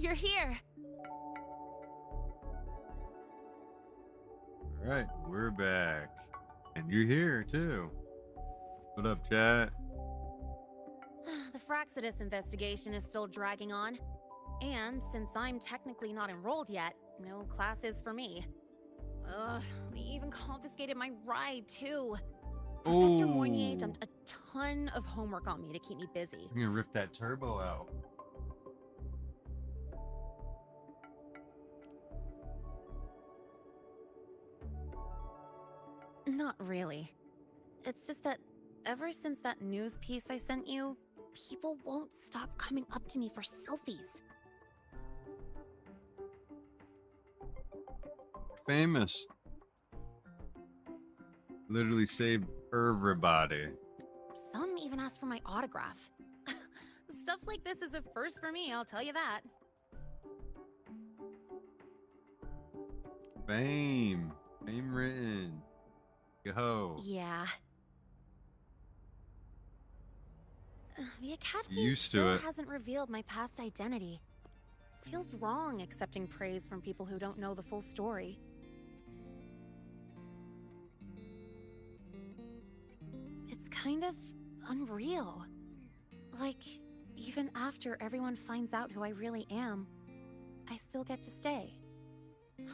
You're here. All right, we're back. And you're here too. What up, chat? The Fraxidus investigation is still dragging on. And since I'm technically not enrolled yet, no classes for me. Ugh, they even confiscated my ride, too. Professor Moynier dumped a ton of homework on me to keep me busy. I'm gonna rip that turbo out. Not really. It's just that ever since that news piece I sent you, people won't stop coming up to me for selfies. Famous. Literally saved everybody. Some even asked for my autograph. Stuff like this is a first for me, I'll tell you that. Fame. Fame written. Go. Yeah. The Academy Used to still it. hasn't revealed my past identity. Feels wrong accepting praise from people who don't know the full story. It's kind of unreal. Like, even after everyone finds out who I really am, I still get to stay.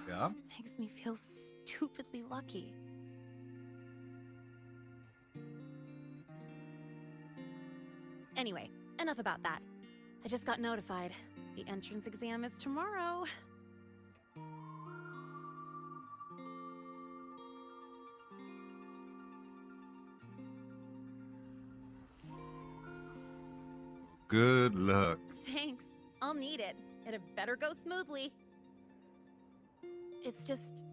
Yeah. Makes me feel stupidly lucky. Anyway, enough about that. I just got notified. The entrance exam is tomorrow. Good luck. Thanks. I'll need it. It better go smoothly. It's just...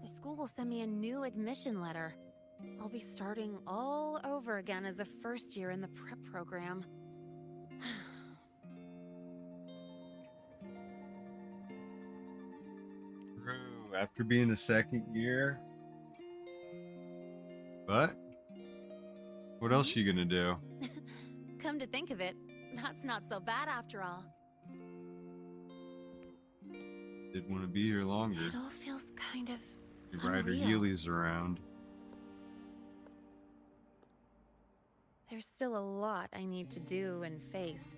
the school will send me a new admission letter. I'll be starting all over again as a first year in the prep program. True. After being a second year. What? What else you gonna do? Come to think of it, that's not so bad after all. Did want to be here longer. It all feels kind of You ride her unreal. heelys around. There's still a lot I need to do and face.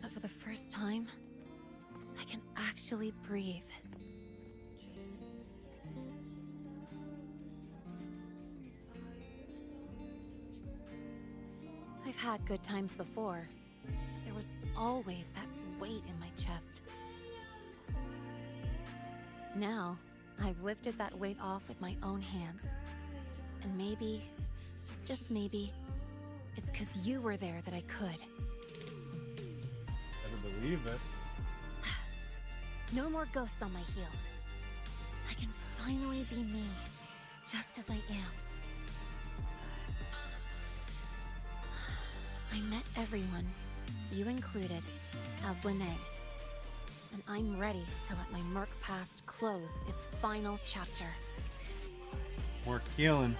But for the first time, I can actually breathe. I've had good times before, but there was always that weight in my chest. Now, I've lifted that weight off with my own hands. And maybe, just maybe, it's 'cause you were there that I could. Better believe it. No more ghosts on my heels. I can finally be me, just as I am. I met everyone, you included, as Lene. And I'm ready to let my Merc past close its final chapter. More killing.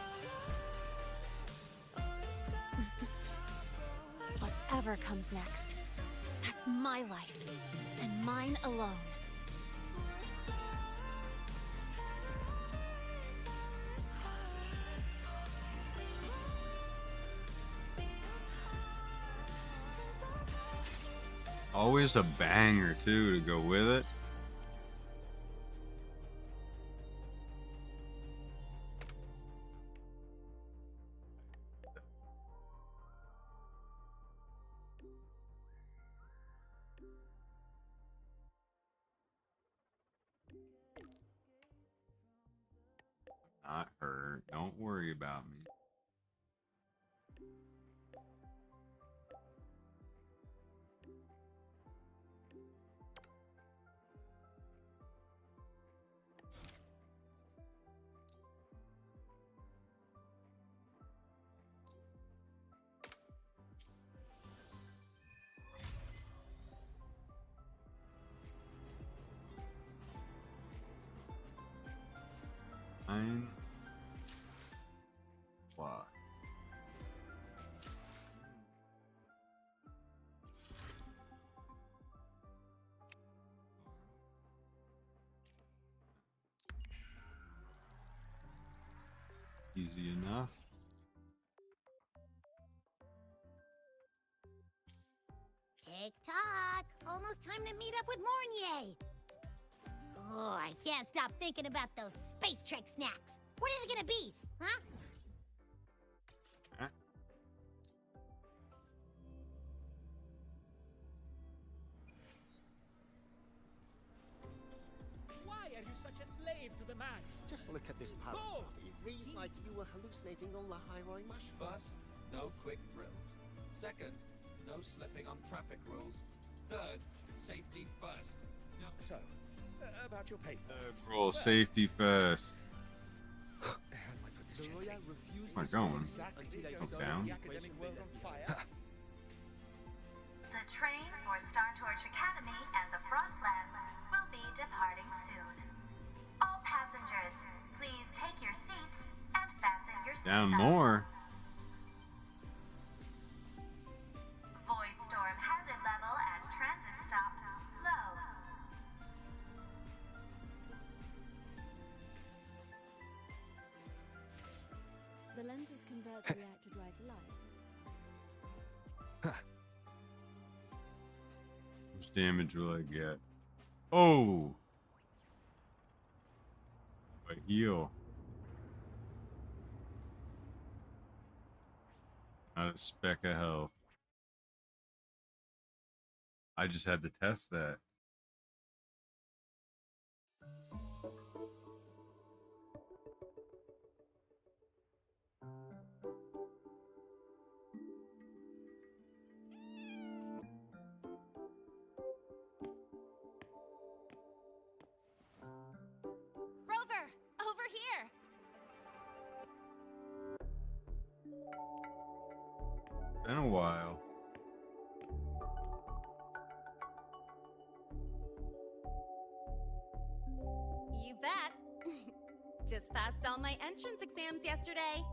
Whatever comes next, that's my life, and mine alone. Always a banger too to go with it. Not hurt. Don't worry about me. Fine. Fly. Easy enough. Tick-tock! Almost time to meet up with Mornier! Oh, I can't stop thinking about those Space Trek snacks! What are they gonna be, huh? Huh? Why are you such a slave to the man? Just look at this paragraph. It reads like you were hallucinating on the Hyroi mushroom. First, no quick thrills. Second, no slipping on traffic rules. Third, safety first. So, about your paper. Roll safety first. How do I put this The gently? lawyer refused Am I to going? Exactly until they so saw down. the academic world on fire. The train for Star Torch Academy and the Frostlands will be departing soon. All passengers, please take your seats and fasten your Down seatbelts. more. Void storm hazard level at transit stop low. The lenses convert the reactor drive to light. How much damage will I get? Oh! A heal. Not a speck of health. I just had to test that. Rover, over here. Been a while. You bet. Just passed all my entrance exams yesterday.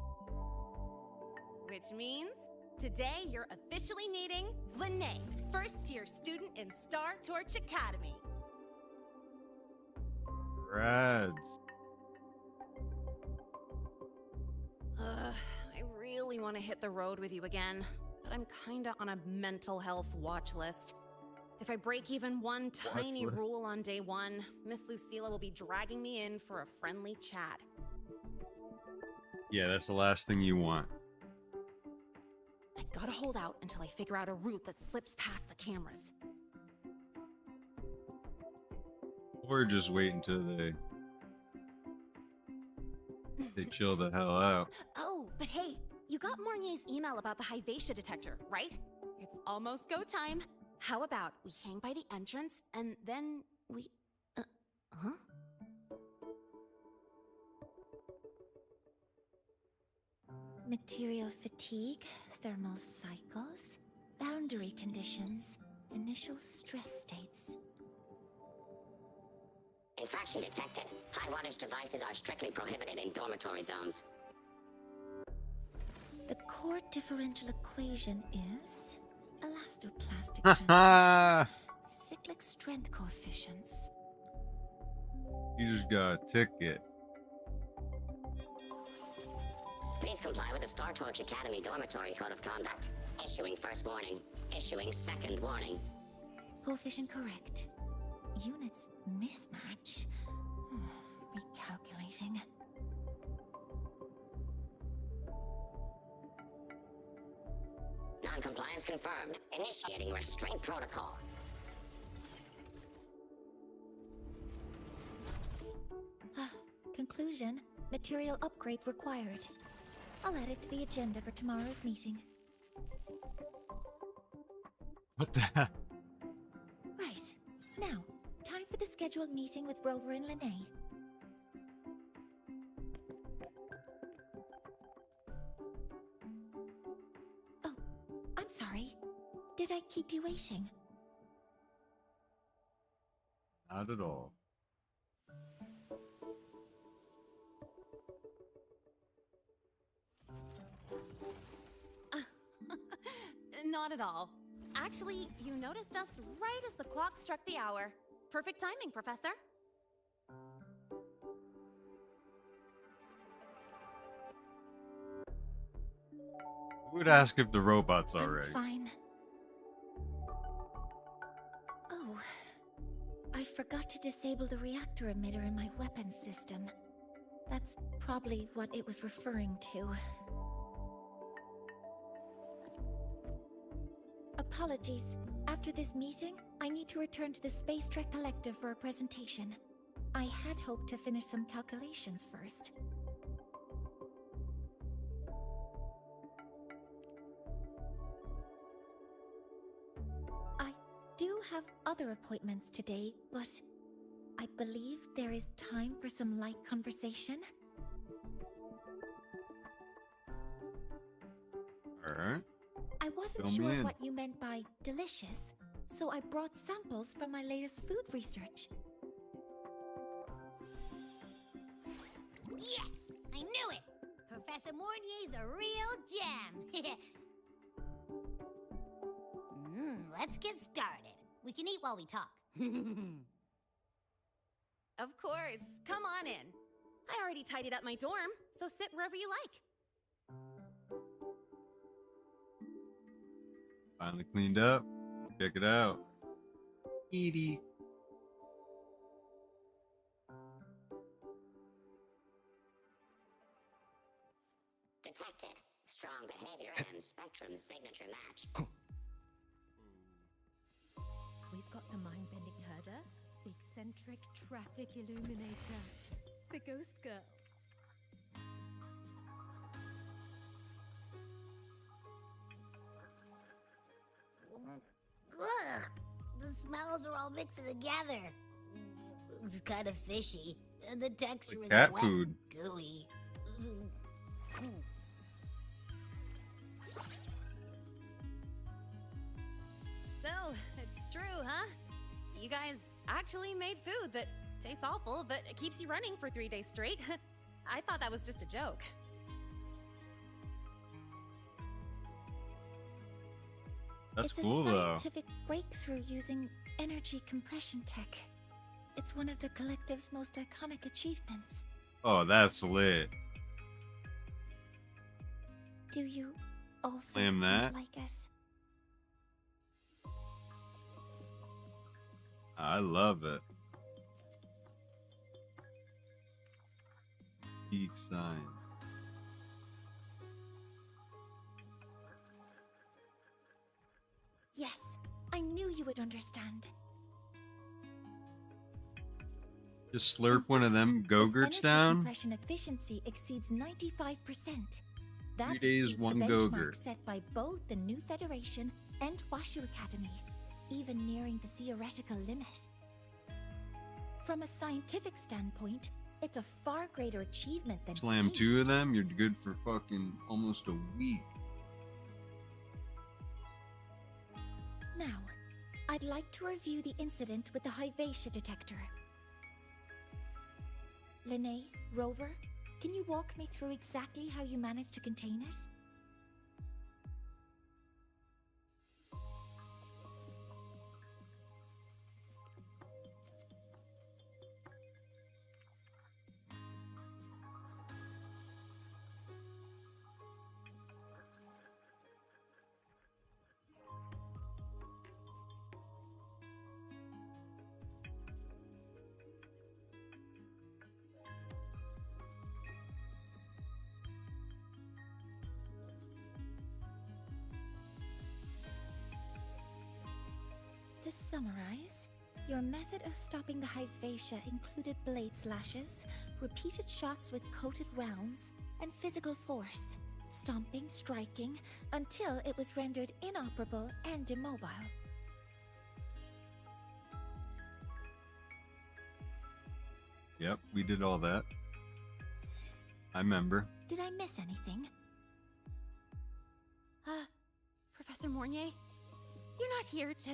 Which means today you're officially meeting Lene, first year student in Star Torch Academy. Rads. I really want to hit the road with you again, but I'm kinda on a mental health watch list. If I break even one tiny list. rule on day one, Miss Lucilla will be dragging me in for a friendly chat. Yeah, that's the last thing you want. I gotta hold out until I figure out a route that slips past the cameras. Or just wait until they chill the hell out. Oh, but hey, you got Mornier's email about the Hyvatia detector, right? It's almost go time. How about we hang by the entrance and then we... huh? Material fatigue, thermal cycles, boundary conditions, initial stress states. Infraction detected. High wattage devices are strictly prohibited in dormitory zones. The core differential equation is elastoplastic Haha! transition, cyclic strength coefficients. You just got a ticket. Please comply with the Star Torch Academy Dormitory Code of Conduct. Issuing first warning. Issuing second warning. Coefficient correct. Units mismatch. Recalculating. Non-compliance confirmed. Initiating restraint protocol. Conclusion. Material upgrade required. I'll add it to the agenda for tomorrow's meeting. What the hell? Right. Now, time for the scheduled meeting with Rover and Lene. Oh, I'm sorry. Did I keep you waiting? Not at all. Not at all. Actually, you noticed us right as the clock struck the hour. Perfect timing, Professor. would ask if the robot's I'm alright. fine. Oh, I forgot to disable the reactor emitter in my weapons system. That's probably what it was referring to. Apologies. After this meeting, I need to return to the Space Trek Collective for a presentation. I had hoped to finish some calculations first. I do have other appointments today, but I believe there is time for some light conversation. Alright. I wasn't Fill me sure in. what you meant by delicious, so I brought samples from my latest food research. Yes! I knew it! Professor Mornier's a real gem! Let's get started. We can eat while we talk. Of course. Come on in. I already tidied up my dorm, so sit wherever you like. Finally cleaned up. Check it out. Edie. Detected. Strong behavior and spectrum signature match. We've got the mind-bending herder, the eccentric traffic illuminator, the ghost girl. Ugh, the smells are all mixed together. It's kind of fishy, and the texture is cat wet food. and gooey. So, it's true, huh? You guys actually made food that tastes awful, but it keeps you running for 3 days straight. I thought that was just a joke. That's It's cool a though. scientific breakthrough using energy compression tech. It's one of the collective's most iconic achievements. Oh, that's lit. Do you also Slam that. like it? I love it. Geek sign. Yes, I knew you would understand. Just slurp one of them Its Go-Gurts energy down. compression efficiency exceeds 95%. That 3 days, exceeds one the Go-Gurt. benchmark set by both the New Federation and Washu Academy, even nearing the theoretical limit. From a scientific standpoint, it's a far greater achievement than Slam taste. 2 of them, you're good for fucking almost a week. Now, I'd like to review the incident with the Hyvatia detector. Linnae, Rover, can you walk me through exactly how you managed to contain it? To summarize, your method of stopping the Hyvatia included blade slashes, repeated shots with coated rounds, and physical force, stomping, striking, until it was rendered inoperable and immobile. Yep, we did all that. I remember. Did I miss anything? Professor Mornier, you're not here to...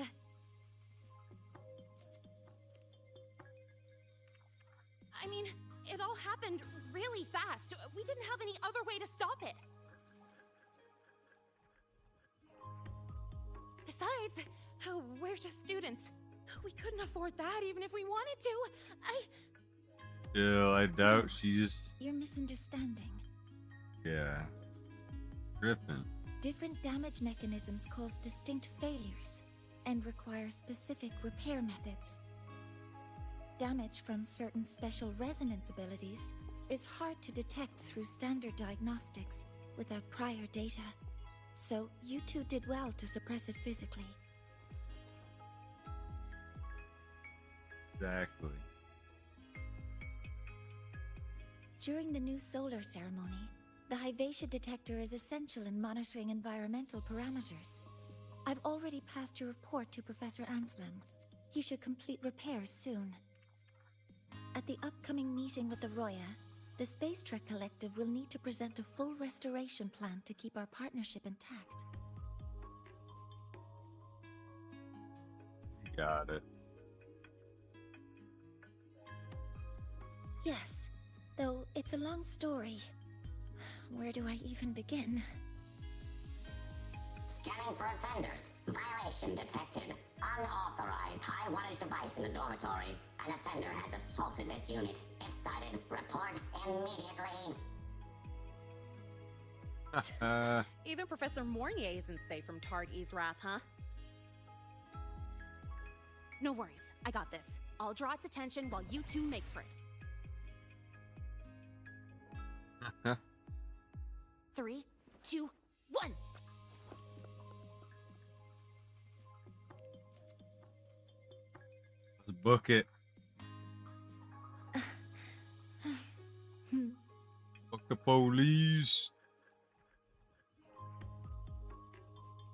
I mean, it all happened really fast. We didn't have any other way to stop it. Besides, we're just students. We couldn't afford that even if we wanted to. Still, I doubt she just... You're misunderstanding. Yeah. Griffin. Different damage mechanisms cause distinct failures and require specific repair methods. Damage from certain special resonance abilities is hard to detect through standard diagnostics without prior data, so you two did well to suppress it physically. Exactly. During the new solar ceremony, the Hyvatia detector is essential in monitoring environmental parameters. I've already passed your report to Professor Anselm. He should complete repairs soon. At the upcoming meeting with the Roya, the Space Trek Collective will need to present a full restoration plan to keep our partnership intact. You got it. Yes, though it's a long story. Where do I even begin? Scanning for offenders. Violation detected. Unauthorized high wattage device in the dormitory. An offender has assaulted this unit. If sighted, report immediately. Even Professor Mornier isn't safe from Tard-E's wrath, huh? No worries, I got this. I'll draw its attention while you two make for it. 3, 2, 1! Let's book it. Fuck the police.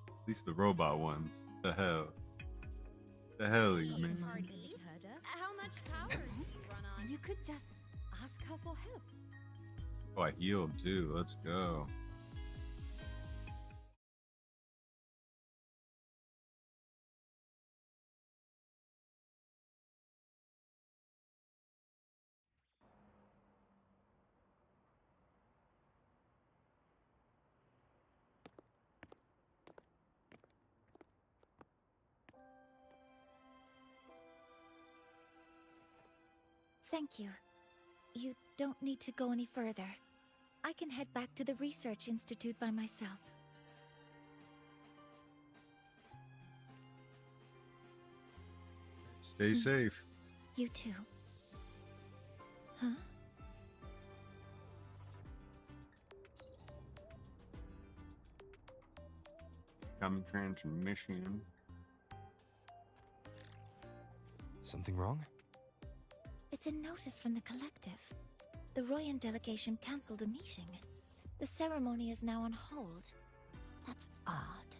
At least the robot ones. The hell? The hell, you mean? Mind-bending herder. How much power do you run on? You could just ask her for help. Oh, I healed too. Let's go. Thank you. You don't need to go any further. I can head back to the Research Institute by myself. Stay safe. You too. Huh? Coming transmission. Something wrong? It's a notice from the Collective. The Royan delegation cancelled a meeting. The ceremony is now on hold. That's odd.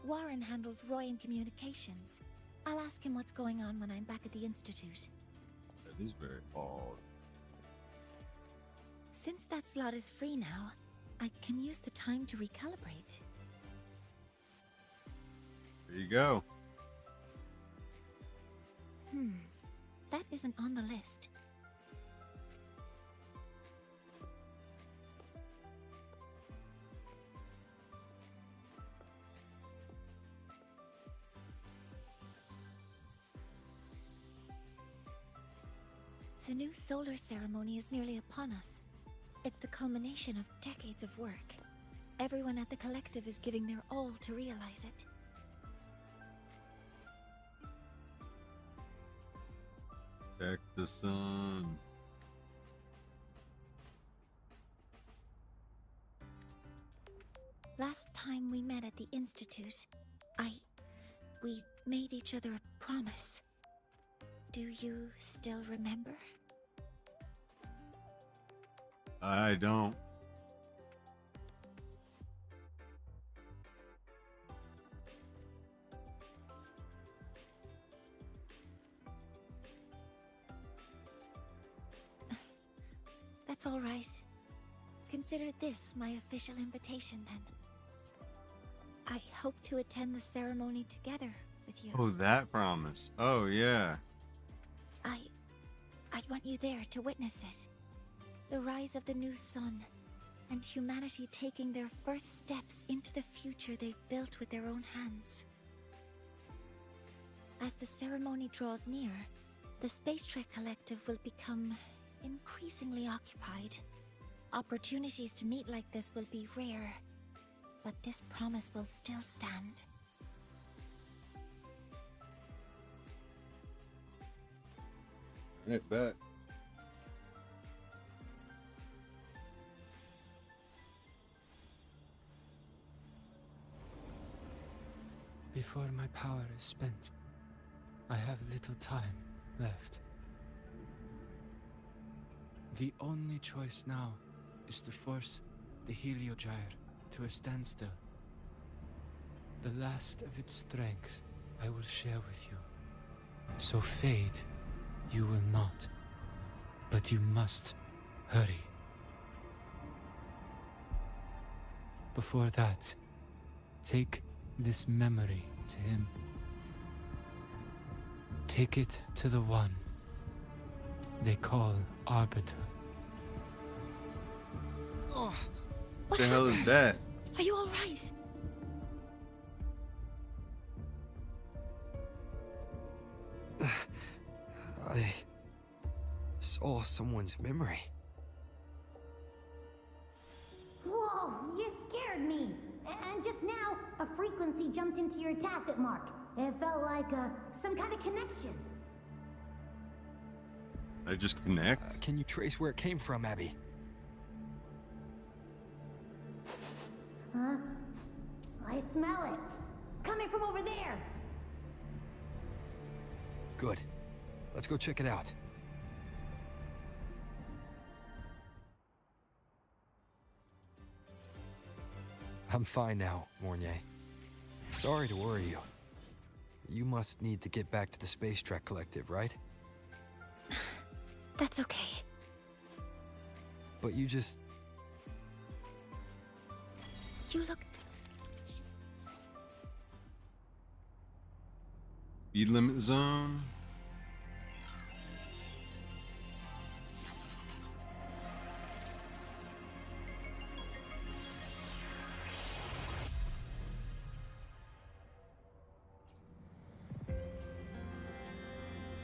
Warren handles Royan communications. I'll ask him what's going on when I'm back at the Institute. That is very odd. Since that slot is free now, I can use the time to recalibrate. There you go. That isn't on the list. The new solar ceremony is nearly upon us. It's the culmination of decades of work. Everyone at the Collective is giving their all to realize it. Check the sun. Last time we met at the Institute, we made each other a promise. Do you still remember? I don't. That's all right. Consider this my official invitation, then. I hope to attend the ceremony together with you. Oh, that promise. Oh, yeah. I'd want you there to witness it. The rise of the new sun, and humanity taking their first steps into the future they've built with their own hands. As the ceremony draws near, the Space Trek Collective will become increasingly increasingly occupied. Opportunities to meet like this will be rare, but this promise will still stand. Right back. Before my power is spent, I have little time left. The only choice now is to force the Heliogyre to a standstill. The last of its strength I will share with you. So fade, you will not. But you must hurry. Before that, take this memory to him. Take it to the one they call Arbiter. Oh, What the hell is that? Are you all right? I saw someone's memory. Whoa, you scared me. And just now, a frequency jumped into your tacit mark. It felt like some kind of connection. I just connect? Can you trace where it came from, Abby? Huh? I smell it. Coming from over there. Good. Let's go check it out. I'm fine now, Mornier. Sorry to worry you. You must need to get back to the Space Trek Collective, right? That's okay. But you just... You looked... Speed limit zone.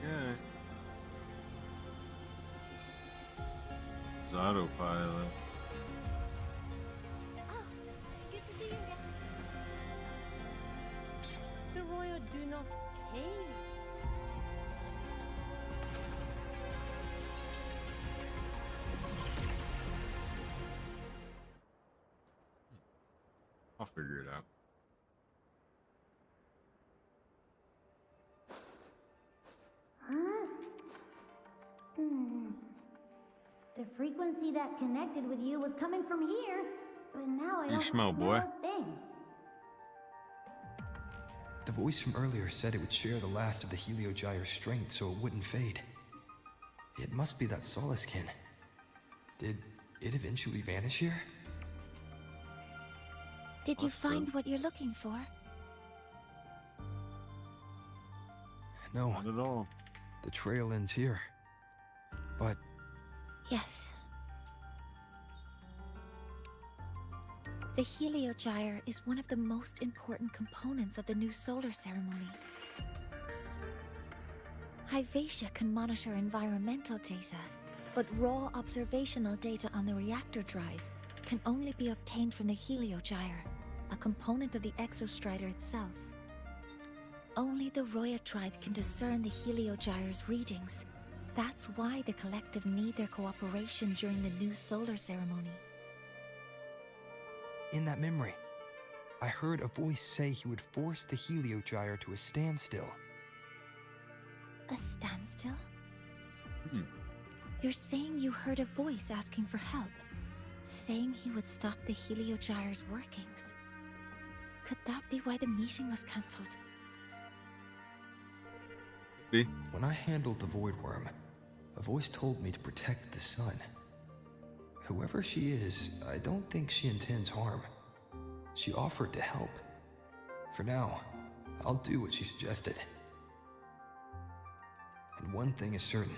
Yeah. It's autopilot. Oh, good to see you again. The Royal do not tame. I'll figure it out. Huh? The frequency that connected with you was coming from here, but now I You don't smell, boy. a thing. The voice from earlier said it would share the last of the Heliogyre's strength so it wouldn't fade. It must be that Solaskin. Did it eventually vanish here? Did you find what you're looking for? No. Not at all. The trail ends here. But Yes. The Heliogyre is one of the most important components of the new solar ceremony. Hyvatia can monitor environmental data, but raw observational data on the reactor drive can only be obtained from the Heliogyre, a component of the Exostrider itself. Only the Roya tribe can discern the Heliogyre's readings. That's why the collective need their cooperation during the new solar ceremony. in that memory, I heard a voice say he would force the Heliogyre to a standstill. A standstill? You're saying you heard a voice asking for help, saying he would stop the Heliogyre's workings. Could that be why the meeting was cancelled? When I handled the Void Worm, a voice told me to protect the sun. Whoever she is, I don't think she intends harm. She offered to help. For now, I'll do what she suggested. And one thing is certain.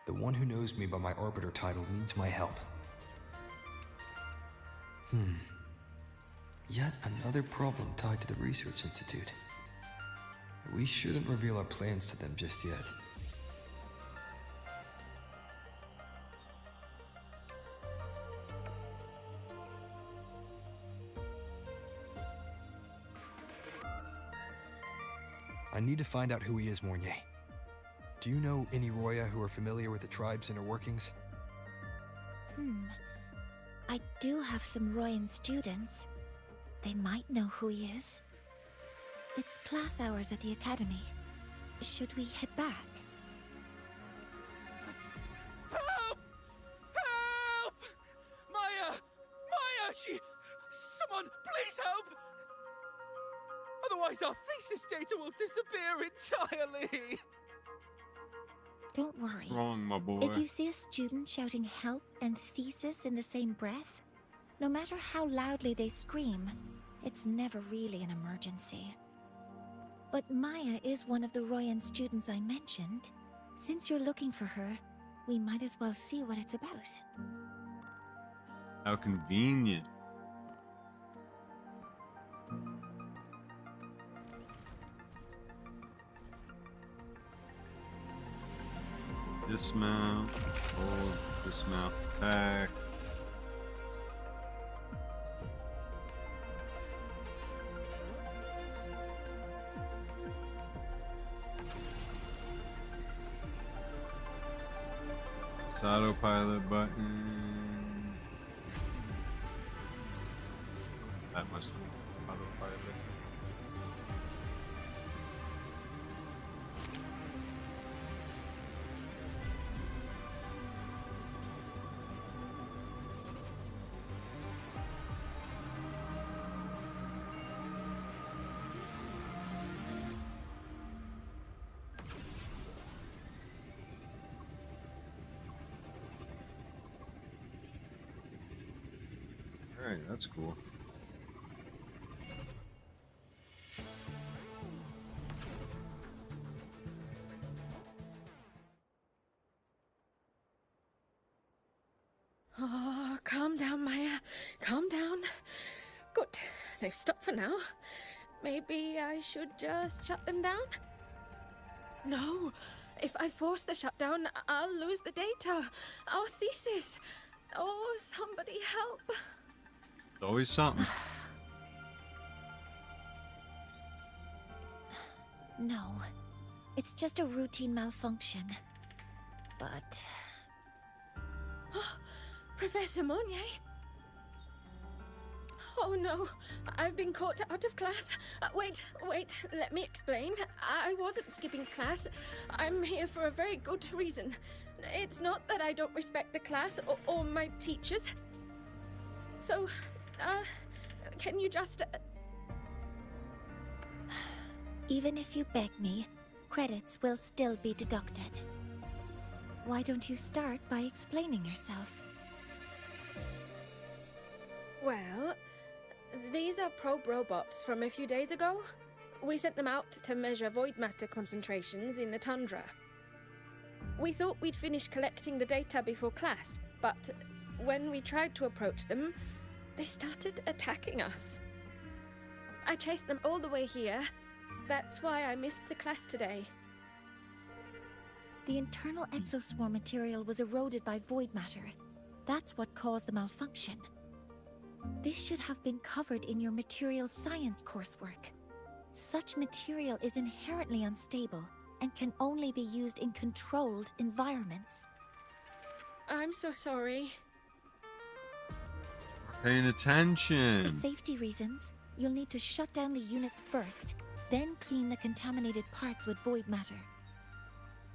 The one who knows me by my Arbiter title needs my help. Yet another problem tied to the Research Institute. We shouldn't reveal our plans to them just yet. I need to find out who he is, Mornier. Do you know any Roya who are familiar with the tribe's inner workings? I do have some Royan students. They might know who he is. It's class hours at the academy. Should we head back? Help! Help! Maya! Maya! Someone, please help! Otherwise our thesis data will disappear entirely! Don't worry. Wrong, my boy. If you see a student shouting help and thesis in the same breath, no matter how loudly they scream, it's never really an emergency. But Maya is one of the Royan students I mentioned. Since you're looking for her, we might as well see what it's about. How convenient. Dismount, hold, dismount, attack. It's autopilot button. That must be autopilot. Alright, that's cool. Oh, calm down, Maya. Calm down. Good. They've stopped for now. Maybe I should just shut them down? No. If I force the shutdown, I'll lose the data. Our thesis. Oh, somebody help. It's always something. No, it's just a routine malfunction. But... Professor Monnier? Oh no, I've been caught out of class. Wait, let me explain. I wasn't skipping class. I'm here for a very good reason. It's not that I don't respect the class or my teachers. So, can you just... Even if you beg me, credits will still be deducted. Why don't you start by explaining yourself? Well, these are probe robots from a few days ago. We sent them out to measure void matter concentrations in the tundra. We thought we'd finish collecting the data before class, but when we tried to approach them, they started attacking us. I chased them all the way here. That's why I missed the class today. The internal exoswarm material was eroded by void matter. That's what caused the malfunction. This should have been covered in your material science coursework. Such material is inherently unstable and can only be used in controlled environments. I'm so sorry. Paying attention. For safety reasons, you'll need to shut down the units first, then clean the contaminated parts with void matter.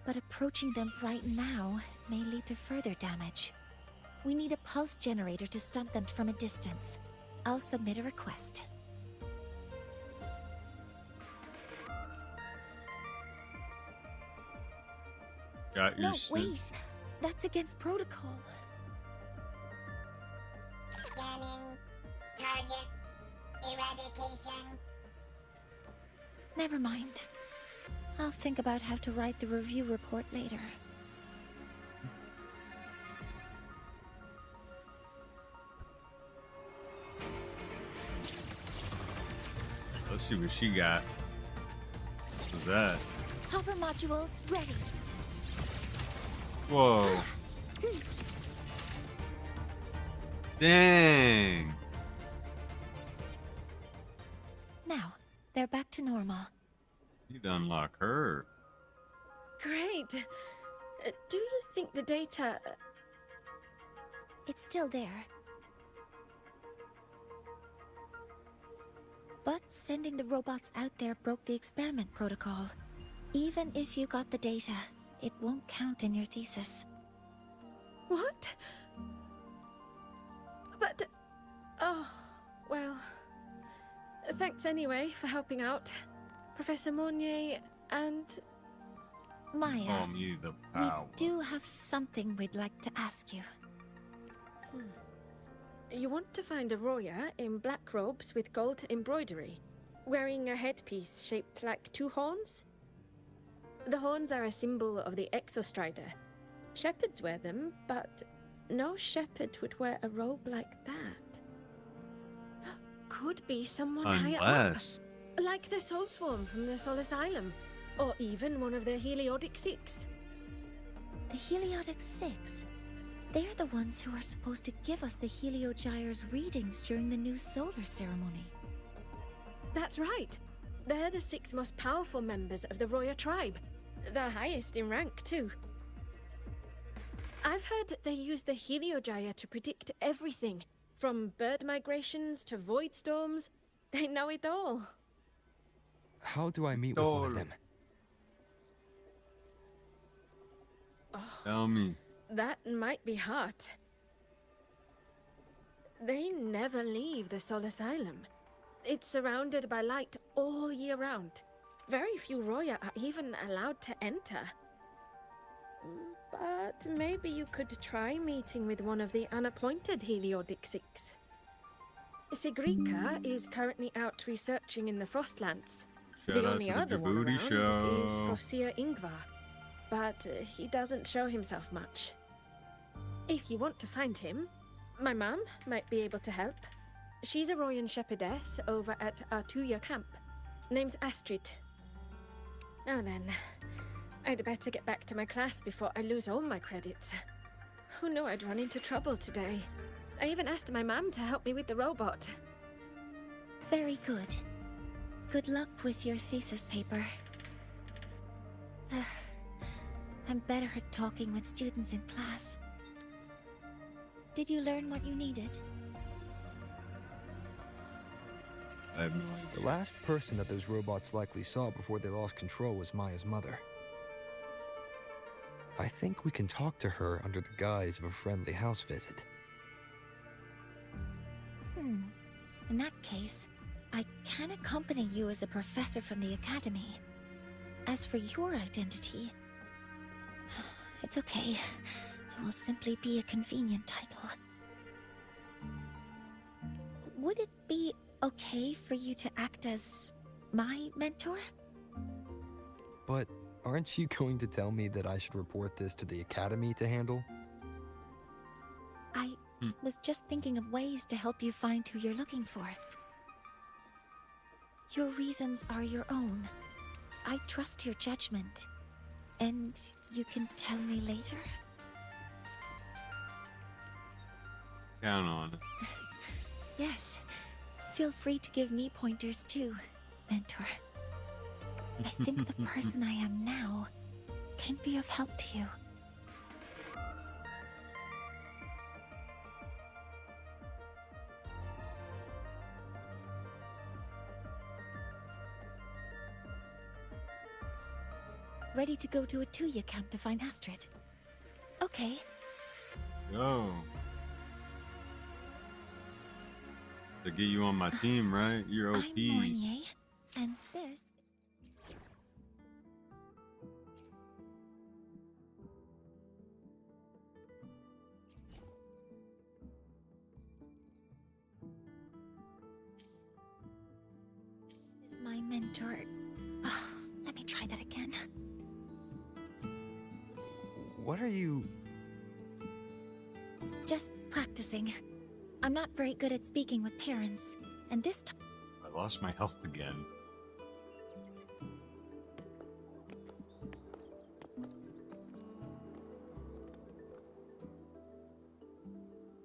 But approaching them right now may lead to further damage. We need a pulse generator to stop them from a distance. I'll submit a request. Got your No, wait! That's against protocol. Scanning. Target. Eradication. Never mind. I'll think about how to write the review report later. Let's see what she got. What's that? Hover modules ready. Whoa. Dang. Now, they're back to normal. You'd unlock her. Great. Do you think the data... It's still there. But sending the robots out there broke the experiment protocol. Even if you got the data, it won't count in your thesis. What? But... Oh, well... Thanks anyway for helping out, Professor Mournier and... Maya, Call me the we power. do have something we'd like to ask you. You want to find a Roya in black robes with gold embroidery, wearing a headpiece shaped like two horns? The horns are a symbol of the Exostrider. Shepherds wear them, but no shepherd would wear a robe like that. Could be someone higher up, Unless. like the Soul Swarm from the Sol Asylum, or even one of the Heliodic Six. The Heliodic Six? They're the ones who are supposed to give us the Heliogyre's readings during the new solar ceremony. That's right. They're the 6 most powerful members of the Roya tribe. The highest in rank, too. I've heard they use the Heliogyre to predict everything, from bird migrations to void storms. They know it all. How do I meet with one of them? Tell me. That might be hard. They never leave the Sol Asylum. It's surrounded by light all year round. Very few Roya are even allowed to enter. But maybe you could try meeting with one of the unappointed Heliodic Six. Sigrika is currently out researching in the Frostlands. Shout The out only to the other one Djibouti around show. is Frosir Ingvar, but he doesn't show himself much. If you want to find him, my mum might be able to help. She's a Royan shepherdess over at Artuya camp. Name's Astrid. Now then, I'd better get back to my class before I lose all my credits. Who knew I'd run into trouble today? I even asked my mum to help me with the robot. Very good. Good luck with your thesis paper. I'm better at talking with students in class. Did you learn what you needed? I have no idea. The last person that those robots likely saw before they lost control was Maya's mother. I think we can talk to her under the guise of a friendly house visit. In that case, I can accompany you as a professor from the academy. As for your identity, it's okay. It will simply be a convenient title. Would it be okay for you to act as my mentor? But aren't you going to tell me that I should report this to the academy to handle? I was just thinking of ways to help you find who you're looking for. Your reasons are your own. I trust your judgment. And you can tell me later? Count on it. Yes. Feel free to give me pointers too, mentor. I think the person I am now can be of help to you. Ready to go to Artuya camp to find Astrid? Okay. Go. To get you on my team, right? You're OP. I'm Mournier, and this is my mentor. Oh, let me try that again. What are you... Just practicing. I'm not very good at speaking with parents, and this time I lost my health again.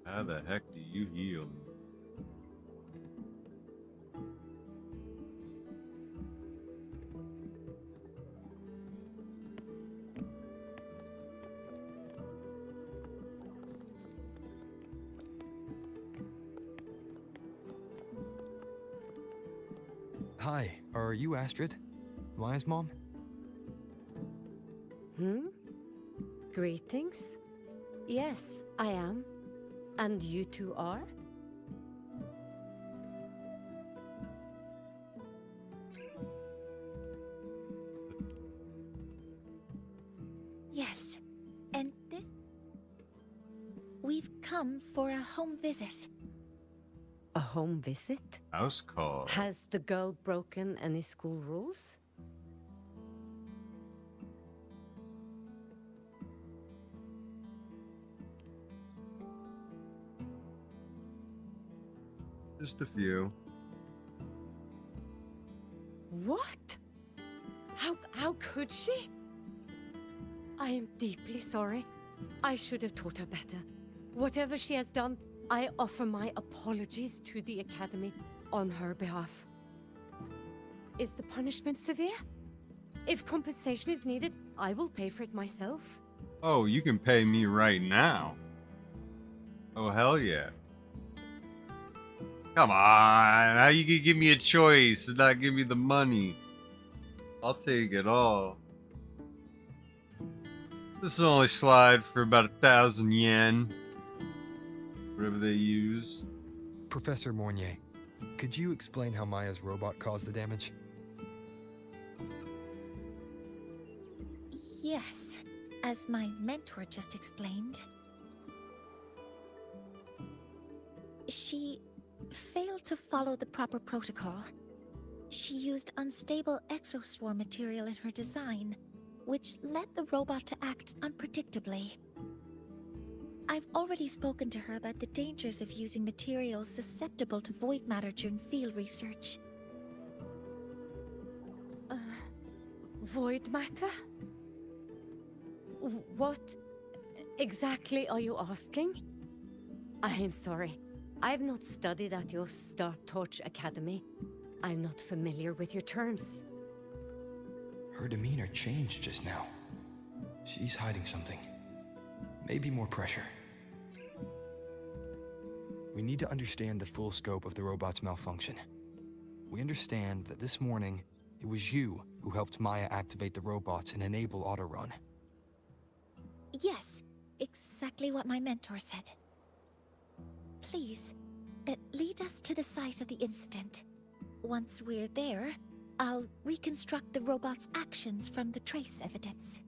How the heck do you heal? Hi, are you Astrid? Maya's mom? Greetings. Yes, I am. And you two are? Yes, and this... We've come for a home visit. A home visit? House call. Has the girl broken any school rules? Just a few. What? How could she? I am deeply sorry. I should have taught her better. Whatever she has done, I offer my apologies to the Academy on her behalf. Is the punishment severe? If compensation is needed, I will pay for it myself. Oh, you can pay me right now. Oh, hell yeah. Come on. How you can give me a choice and not give me the money? I'll take it all. This will only slide for about 1,000 yen. Whatever they use. Professor Mornier, could you explain how Maya's robot caused the damage? Yes, as my mentor just explained. She failed to follow the proper protocol. She used unstable exoswarm material in her design, which led the robot to act unpredictably. I've already spoken to her about the dangers of using materials susceptible to void matter during field research. Void matter? What exactly are you asking? I am sorry. I have not studied at your Star Torch Academy. I'm not familiar with your terms. Her demeanor changed just now. She's hiding something. Maybe more pressure. We need to understand the full scope of the robot's malfunction. We understand that this morning, it was you who helped Maya activate the robots and enable Autorun. Yes, exactly what my mentor said. Please, lead us to the site of the incident. Once we're there, I'll reconstruct the robot's actions from the trace evidence.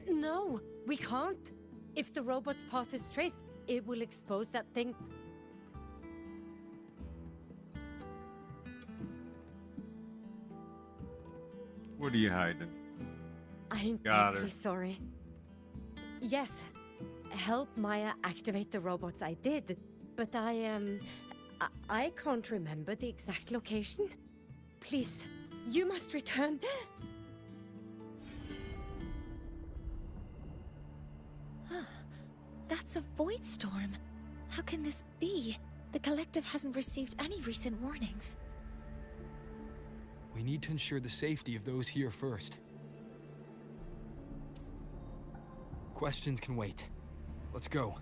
No, we can't. If the robot's path is traced, it will expose that thing. What are you hiding? I'm Got deeply her. sorry. Yes, help Maya activate the robots I did, but I can't remember the exact location. Please, you must return. That's a void storm. How can this be? The Collective hasn't received any recent warnings. We need to ensure the safety of those here first. Questions can wait. Let's go.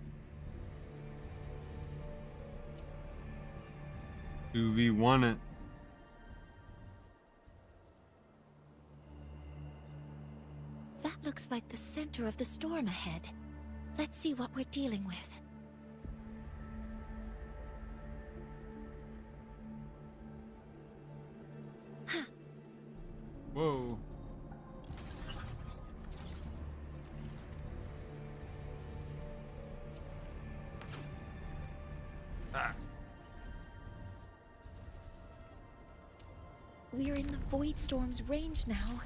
2v1 it. That looks like the center of the storm ahead. Let's see what we're dealing with. Whoa. We're in the Void Storm's range now.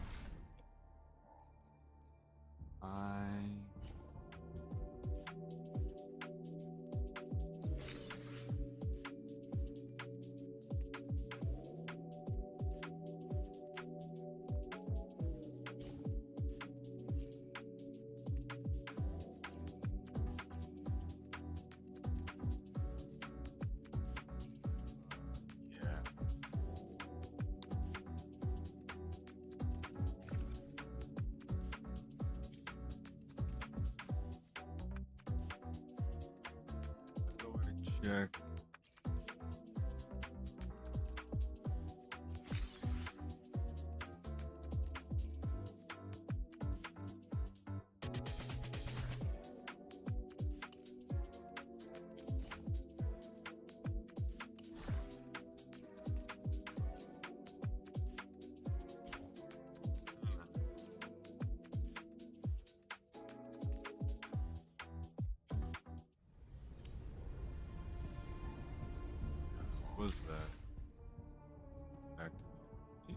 check. What was that? Back to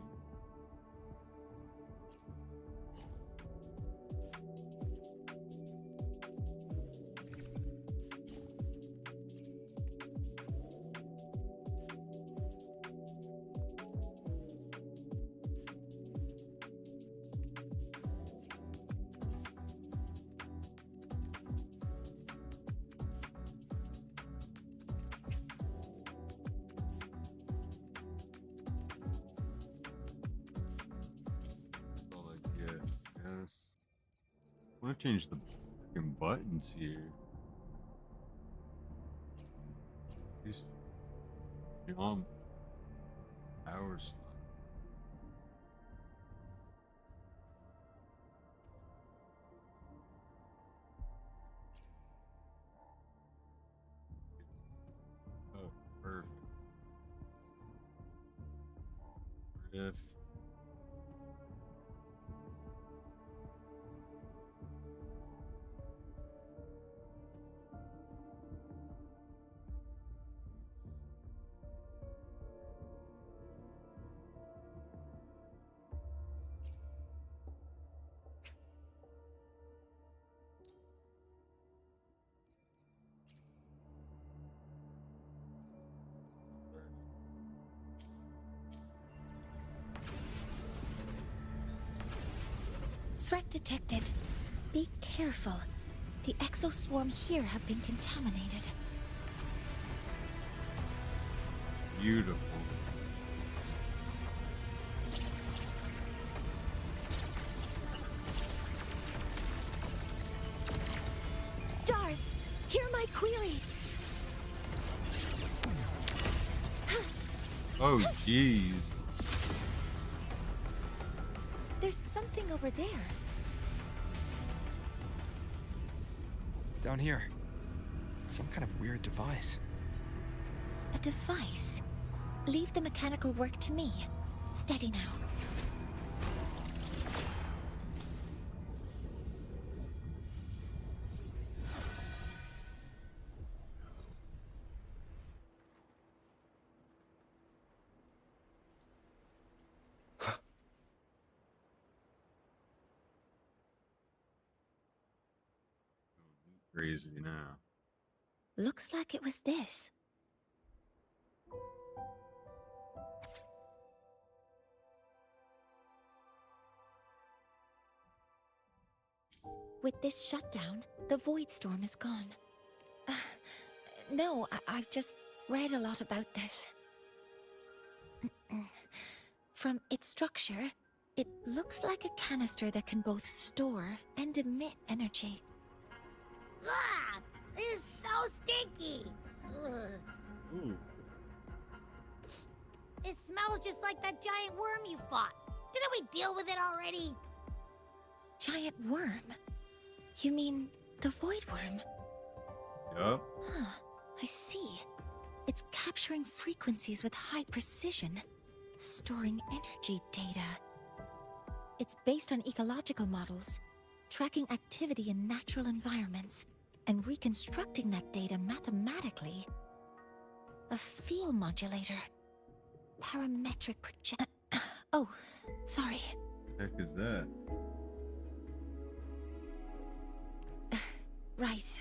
all I get. Yes. I want to change the fucking buttons here. These jump hours. Oh, perfect. If Threat detected. Be careful. The exoswarm here have been contaminated. beautiful. Stars, hear my queries. Oh, jeez. There's something over there. Down here. Some kind of weird device. A device. Leave the mechanical work to me. Steady now. Crazy now. Looks like it was this. With this shutdown, the Void Storm is gone. No, I've just read a lot about this. From its structure, it looks like a canister that can both store and emit energy. Ugh! This is so stinky! Ugh. Ooh. It smells just like that giant worm you fought. Didn't we deal with it already? Giant worm? You mean the Void Worm? Yup. Huh, I see. It's capturing frequencies with high precision, storing energy data. It's based on ecological models, tracking activity in natural environments, and reconstructing that data mathematically. A field modulator. Parametric project. Oh, sorry. What the heck is that? Right.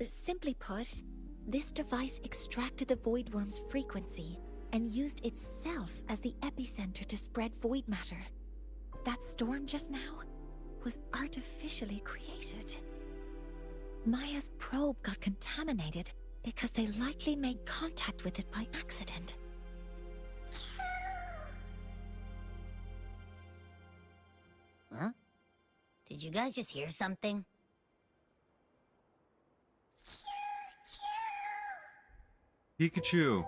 Simply put, this device extracted the Void Worm's frequency and used itself as the epicenter to spread void matter. That storm just now was artificially created. Maya's probe got contaminated because they likely made contact with it by accident. Huh? Did you guys just hear something? Pikachu.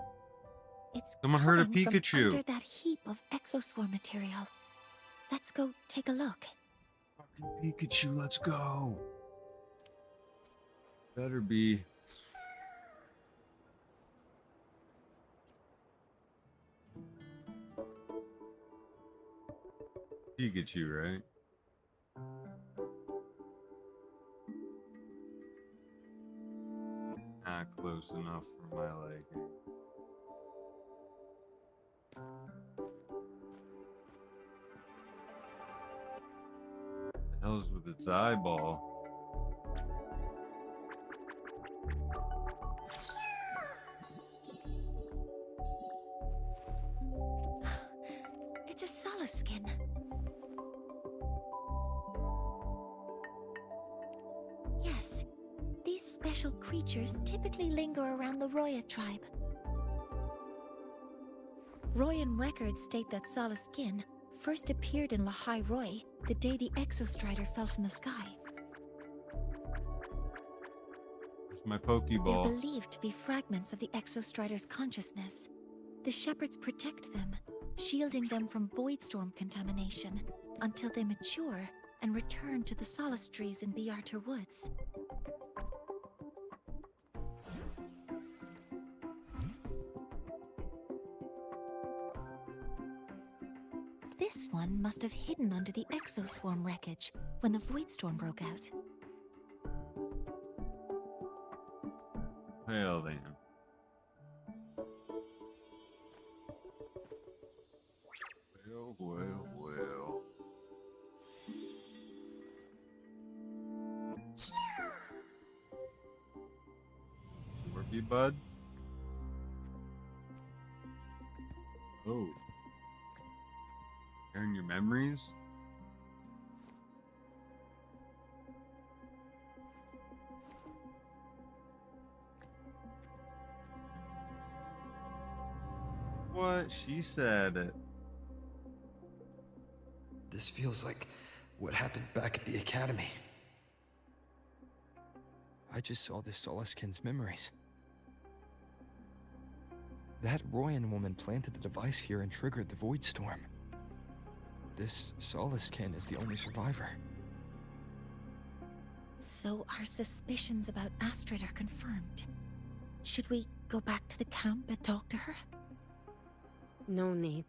It's Someone heard a coming from Pikachu. under that heap of exoswarm material. Let's go take a look. Fucking Pikachu, let's go. Better be. Pikachu, right? Not close enough for my liking. The hell's with its eyeball? It's a Solace skin. Yes, these special creatures typically linger around the Roya tribe. Royan records state that Solace skin first appeared in Lahai Roy the day the Exostrider fell from the sky. It's my They're Pokeball. believed to be fragments of the Exostrider's consciousness. The shepherds protect them, shielding them from Voidstorm contamination until they mature and return to the Solace trees in Biarter Woods. This one must have hidden under the Exoswarm wreckage when the Voidstorm broke out. Well then. Well. Scorpy bud. Oh. Sharing your memories? What? She said it. This feels like what happened back at the academy. I just saw this Solaskin's memories. That Royan woman planted the device here and triggered the Voidstorm. This Solaskin is the only survivor. So our suspicions about Astrid are confirmed. Should we go back to the camp and talk to her? No need.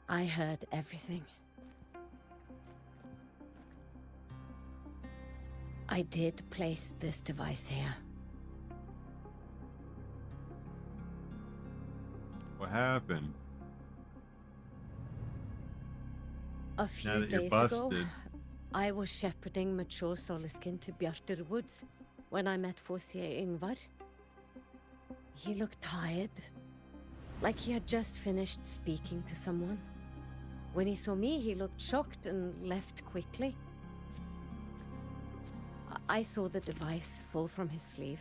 I heard everything. I did place this device here. What happened? A few Now that you're days ago, busted. I was shepherding mature Solaskin to Bjartur Woods when I met Fossier Ingvar. He looked tired, like he had just finished speaking to someone. When he saw me, he looked shocked and left quickly. I saw the device fall from his sleeve.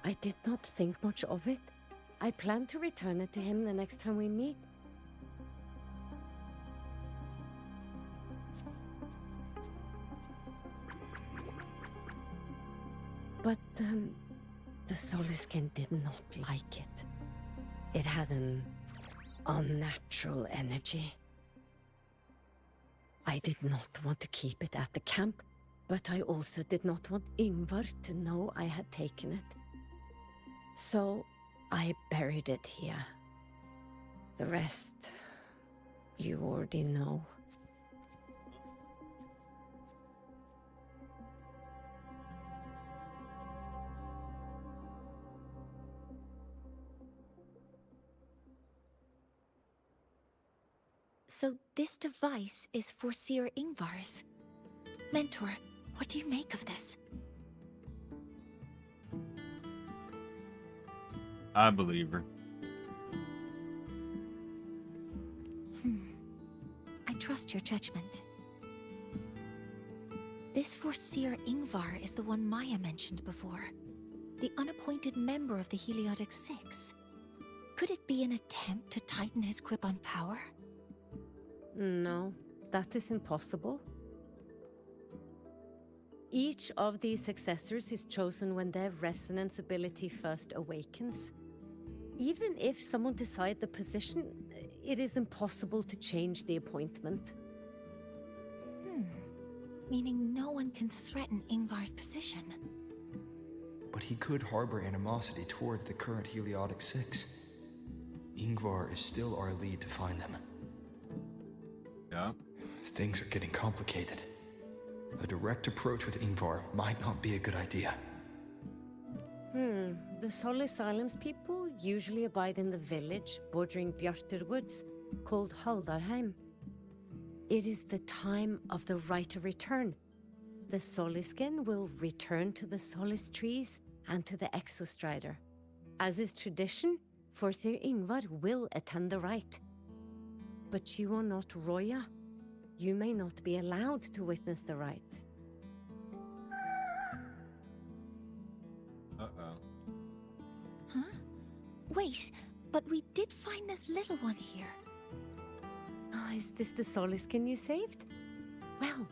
I did not think much of it. I plan to return it to him the next time we meet. But, the Solaskin did not like it. It had an unnatural energy. I did not want to keep it at the camp, but I also did not want Ingvar to know I had taken it. So I buried it here. The rest, you already know. So this device is for Seer Ingvar's. Mentor, what do you make of this? I believe her. I trust your judgment. This Forseer Ingvar is the one Maya mentioned before. The unappointed member of the Heliotic Six. Could it be an attempt to tighten his grip on power? No, that is impossible. Each of these successors is chosen when their resonance ability first awakens. Even if someone decides the position, it is impossible to change the appointment. Meaning no one can threaten Ingvar's position. But he could harbor animosity toward the current Heliotic Six. Ingvar is still our lead to find them. Yeah. Things are getting complicated. A direct approach with Ingvar might not be a good idea. The Solis Islands people usually abide in the village bordering Bjartur Woods, called Haldarheim. It is the time of the right of return. The Solisken will return to the Solis trees and to the Exostrider. As is tradition, Forseer Ingvar will attend the rite. But you are not Roya. You may not be allowed to witness the rite. Uh-oh. Huh? Wait, but we did find this little one here. Is this the Solisken you saved? Well,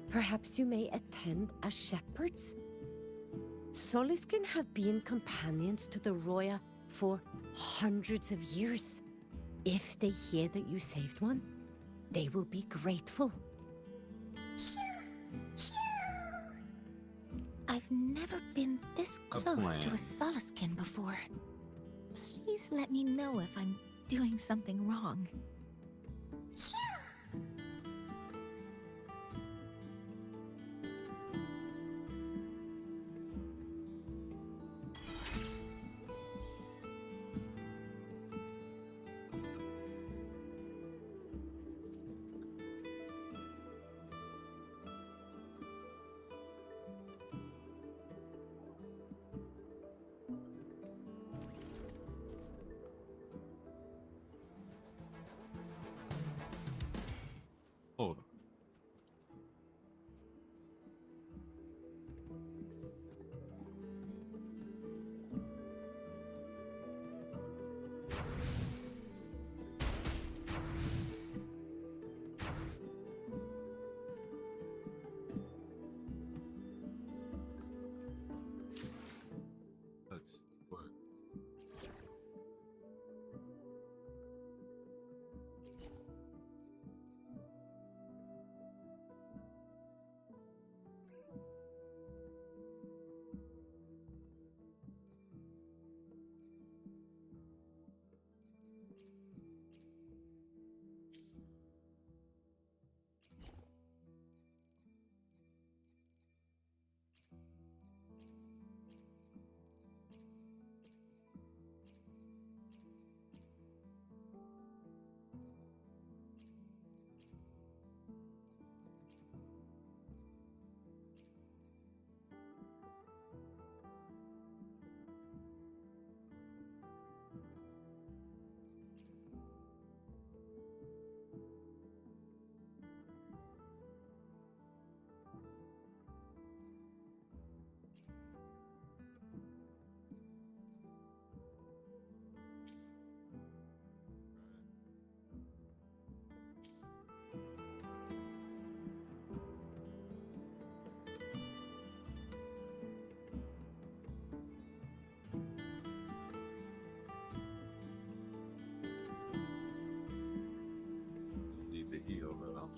perhaps you may attend as shepherds? Solisken have been companions to the Roya for hundreds of years. If they hear that you saved one, they will be grateful. I've never been this close to plan. a Soliskin before. Please let me know if I'm doing something wrong. Hold on. Let's work. Need to heal though.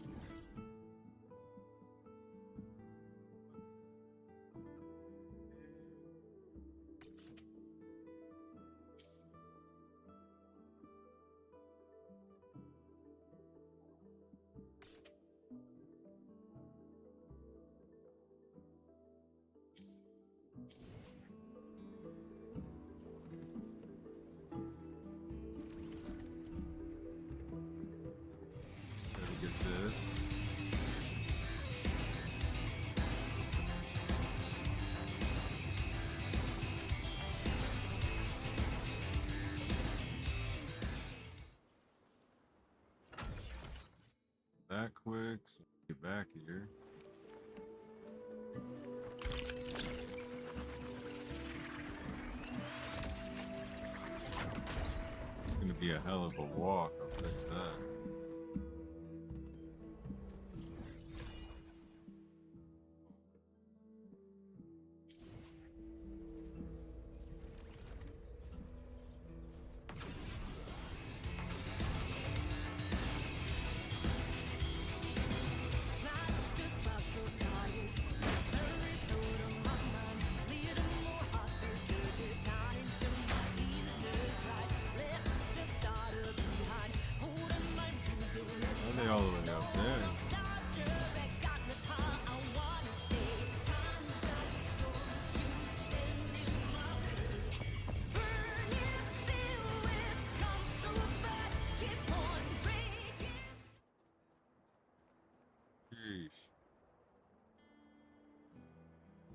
Gotta get this. Back quick, so get back here. It's gonna be a hell of a walk, I'll tell you that.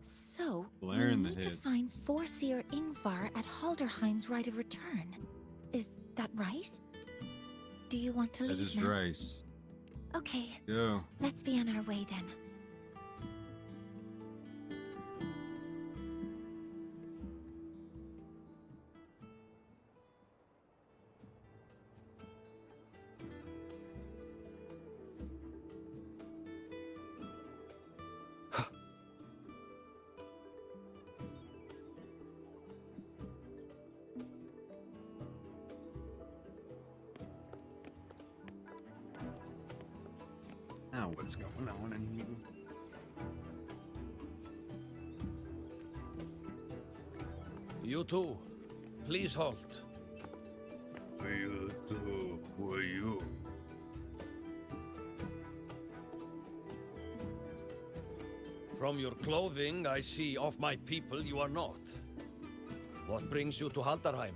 So, Blair we in the need to hits. find Forseer Ingvar at Halderheim's Rite of Return. Is that right? Do you want to That leave is now? right. Okay, Go. let's be on our way then. Now what's going on in here? You two, please halt. You two, who are you? From your clothing, I see of my people you are not. What brings you to Halderheim?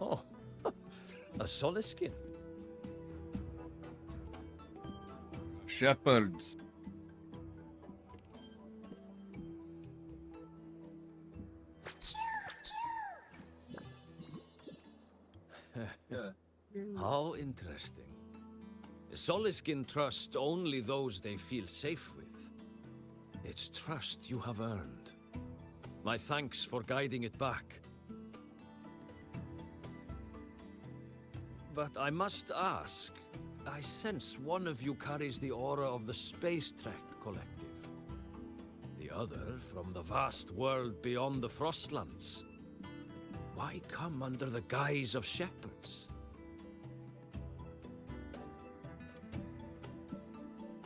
Oh, a Soliskin. Shepherds. How interesting. Soliskin trust only those they feel safe with. It's trust you have earned. My thanks for guiding it back. But I must ask, I sense one of you carries the aura of the Space Trek Collective. The other from the vast world beyond the Frostlands. Why come under the guise of shepherds?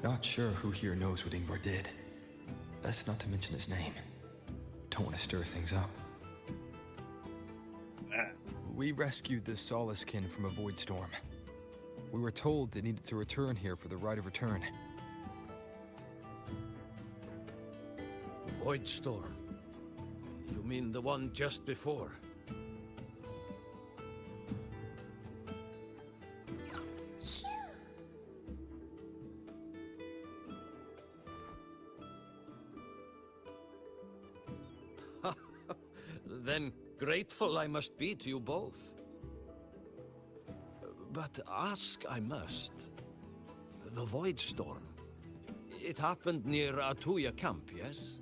Not sure who here knows what Ingvar did. Best not to mention his name. Don't want to stir things up. We rescued the Soliskin from a void storm. We were told they needed to return here for the Rite of Return. Void Storm? You mean the one just before? Then grateful I must be to you both. But ask I must. The Void Storm. It happened near Atuya camp, yes?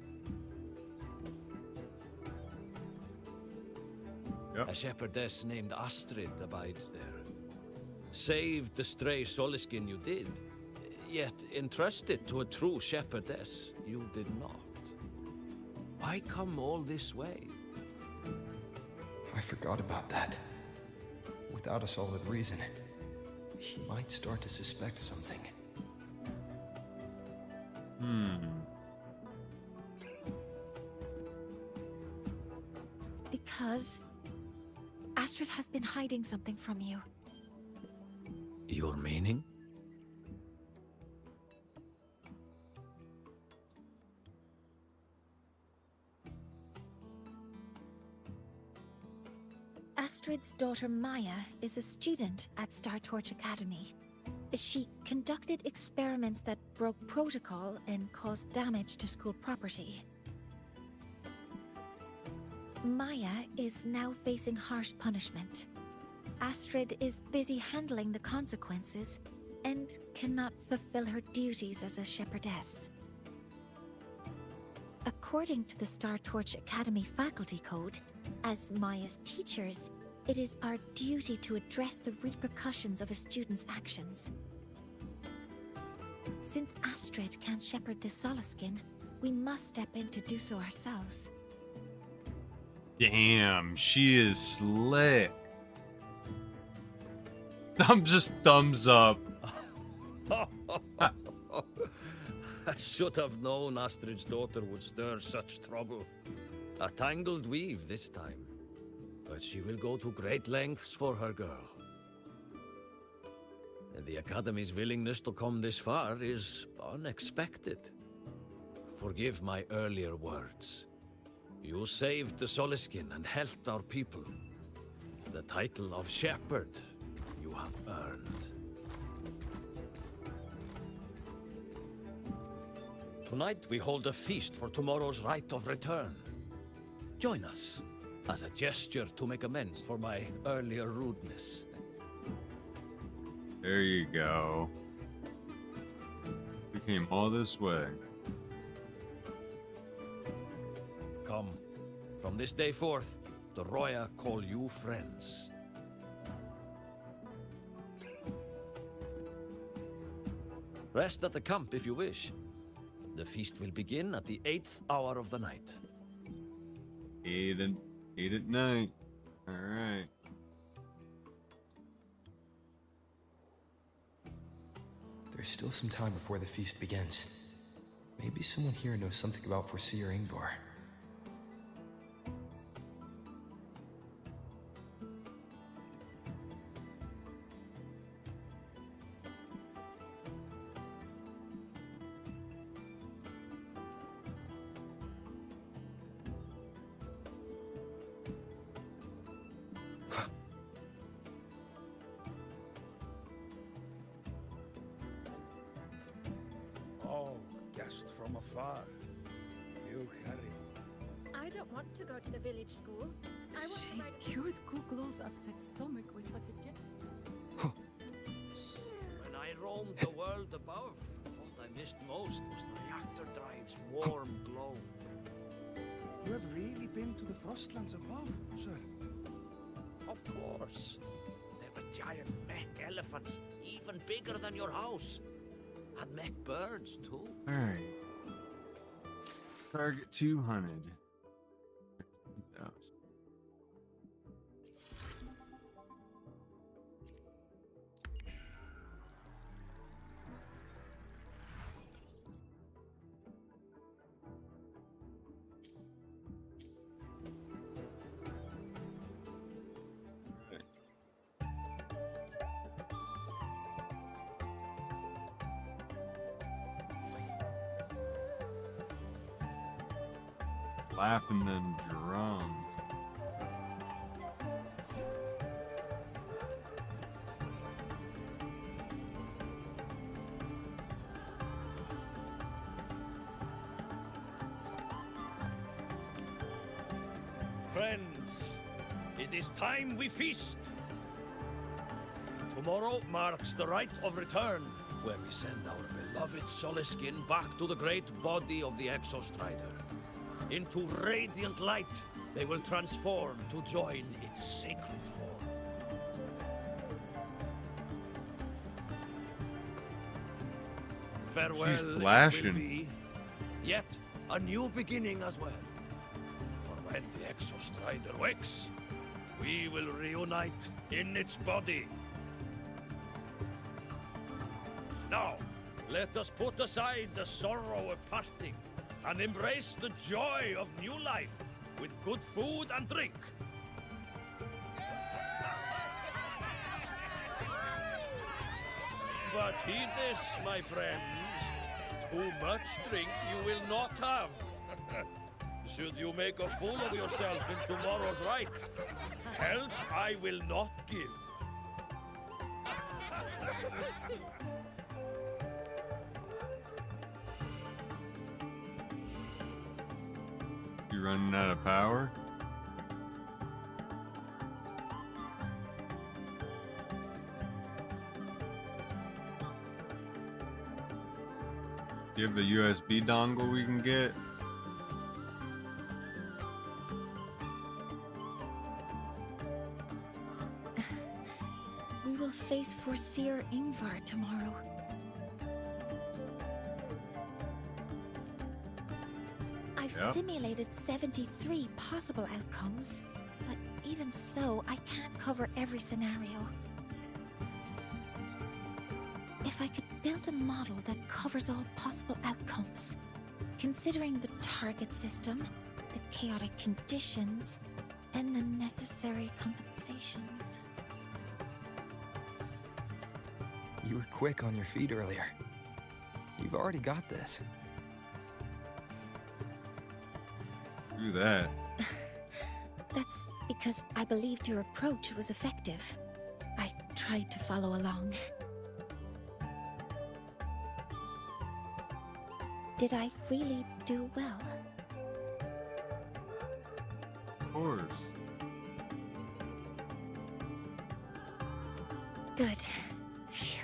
Yep. A shepherdess named Astrid abides there. Saved the stray Soliskin you did, yet entrusted to a true shepherdess you did not. Why come all this way? I forgot about that. Without a solid reason, he might start to suspect something. Because Astrid has been hiding something from you. Your meaning? Astrid's daughter Maya is a student at Startorch Academy. She conducted experiments that broke protocol and caused damage to school property. Maya is now facing harsh punishment. Astrid is busy handling the consequences and cannot fulfill her duties as a shepherdess. According to the Startorch Academy faculty code, as Maya's teachers, it is our duty to address the repercussions of a student's actions. Since Astrid can't shepherd the Soliskin, we must step in to do so ourselves. Damn, she is slick. I'm just thumbs up. I should have known Astrid's daughter would stir such trouble. A tangled weave this time. But she will go to great lengths for her girl. And the Academy's willingness to come this far is unexpected. Forgive my earlier words. You saved the Soliskin and helped our people. The title of Shepherd you have earned. Tonight we hold a feast for tomorrow's rite of return. Join us as a gesture to make amends for my earlier rudeness. There you go. We came all this way. Come, from this day forth, the Roya call you friends. Rest at the camp if you wish. The feast will begin at the 8th hour of the night. 8 at night. All right. There's still some time before the feast begins. Maybe someone here knows something about Foreseer Ingvar. Oh, guest from afar. You carry. I don't want to go to the village school. I want to ride Cured Kuklow's upset stomach with butter jet. When I roamed the world above, what I missed most was the reactor drive's warm glow. You have really been to the Frostlands above, sir? Of course. There were giant mech elephants, even bigger than your house. And mech birds, too. All right. Target 200. Clapping them drums. Friends, it is time we feast. Tomorrow marks the rite of return, where we send our beloved Soliskin back to the great body of the Exostrider. Into radiant light, they will transform to join its sacred form. Farewell, She's it will flashing. be, yet a new beginning as well. For when the Exostrider wakes, we will reunite in its body. Now, let us put aside the sorrow of parting and embrace the joy of new life with good food and drink. But heed this, my friends. Too much drink you will not have. Should you make a fool of yourself in tomorrow's rite, help I will not give. You running out of power? Do you have a USB dongle we can get? We will face Foreseer Ingvar tomorrow. I've Yeah. simulated 73 possible outcomes, but even so, I can't cover every scenario. If I could build a model that covers all possible outcomes, considering the target system, the chaotic conditions, and the necessary compensations. You were quick on your feet earlier. You've already got this. Do that. That's because I believed your approach was effective. I tried to follow along. Did I really do well? Of course. Good. Phew.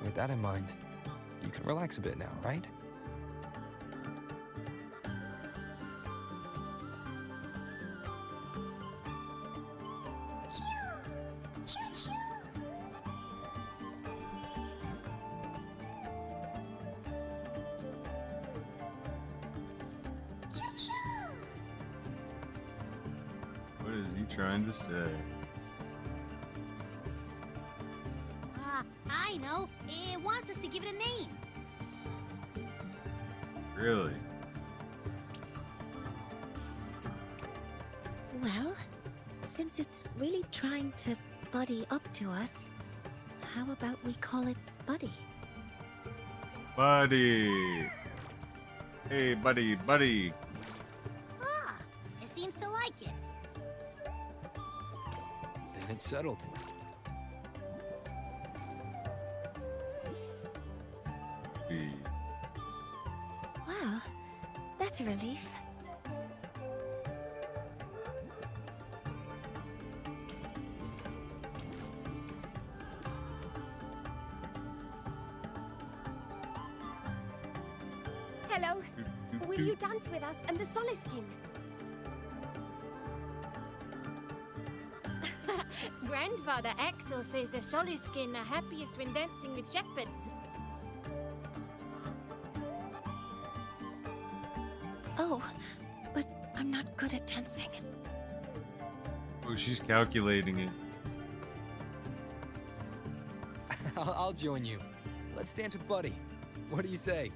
With that in mind, you can relax a bit now, right? What is he trying to say? I know. It wants us to give it a name. Really? Well, since it's really trying to buddy up to us, how about we call it Buddy? Buddy! Hey, buddy, buddy! Ah, it seems to like it. Then it's settled. Well, that's a relief. Hello. Will you dance with us and the Soliskin? Grandfather Axel says the Soliskin are happiest when dancing with shepherds. Oh, but I'm not good at dancing. Oh, she's calculating it. I'll join you. Let's dance with Buddy. What do you say?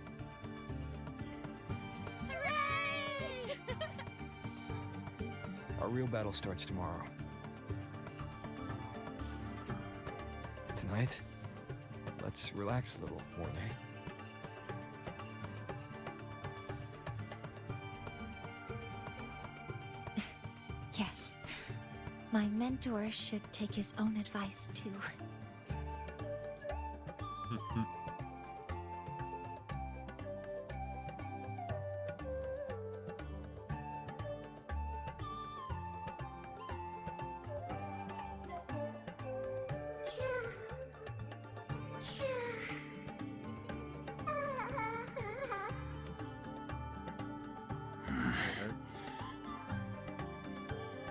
Our real battle starts tomorrow. Tonight, let's relax a little, Mornay. Yes. My mentor should take his own advice, too.